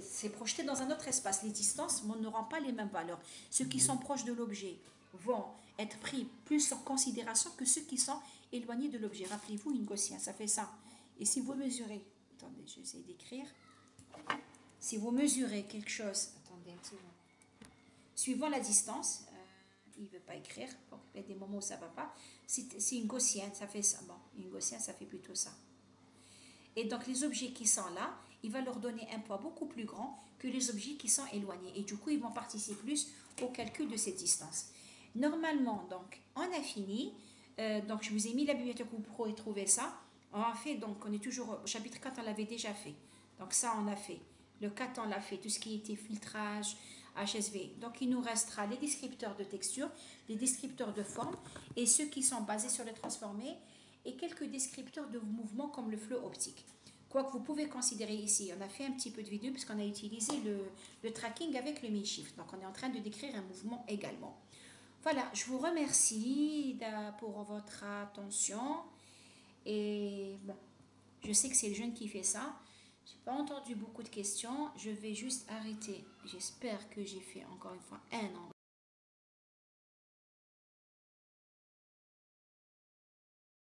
c'est projeté dans un autre espace. Les distances n'auront pas les mêmes valeurs. Ceux qui sont proches de l'objet vont être pris plus en considération que ceux qui sont éloignés de l'objet. Rappelez-vous, une gaussienne, ça fait ça. Et si vous mesurez, attendez, j'essaie d'écrire. Si vous mesurez quelque chose, attendez un petit moment. Suivant la distance, il ne veut pas écrire, donc il y a des moments où ça ne va pas. C'est une gaussienne, ça fait ça. Bon, une gaussienne, ça fait plutôt ça. Et donc les objets qui sont là, il va leur donner un poids beaucoup plus grand que les objets qui sont éloignés. Et du coup, ils vont participer plus au calcul de cette distance. Normalement, donc, on a fini. Donc, je vous ai mis la bibliothèque où vous pourrez trouver ça. On a fait, donc, on est toujours au chapitre 4, on l'avait déjà fait. Donc, ça, on a fait. Le 4, on l'a fait. Tout ce qui était filtrage, HSV. Donc, il nous restera les descripteurs de texture, les descripteurs de forme et ceux qui sont basés sur les transformés et quelques descripteurs de mouvement comme le flot optique. Quoi que vous pouvez considérer ici, on a fait un petit peu de vidéo puisqu'on a utilisé le tracking avec le Minshift. Donc, on est en train de décrire un mouvement également. Voilà, je vous remercie pour votre attention. Et bon, je sais que c'est le jeune qui fait ça. Je n'ai pas entendu beaucoup de questions. Je vais juste arrêter. J'espère que j'ai fait encore une fois un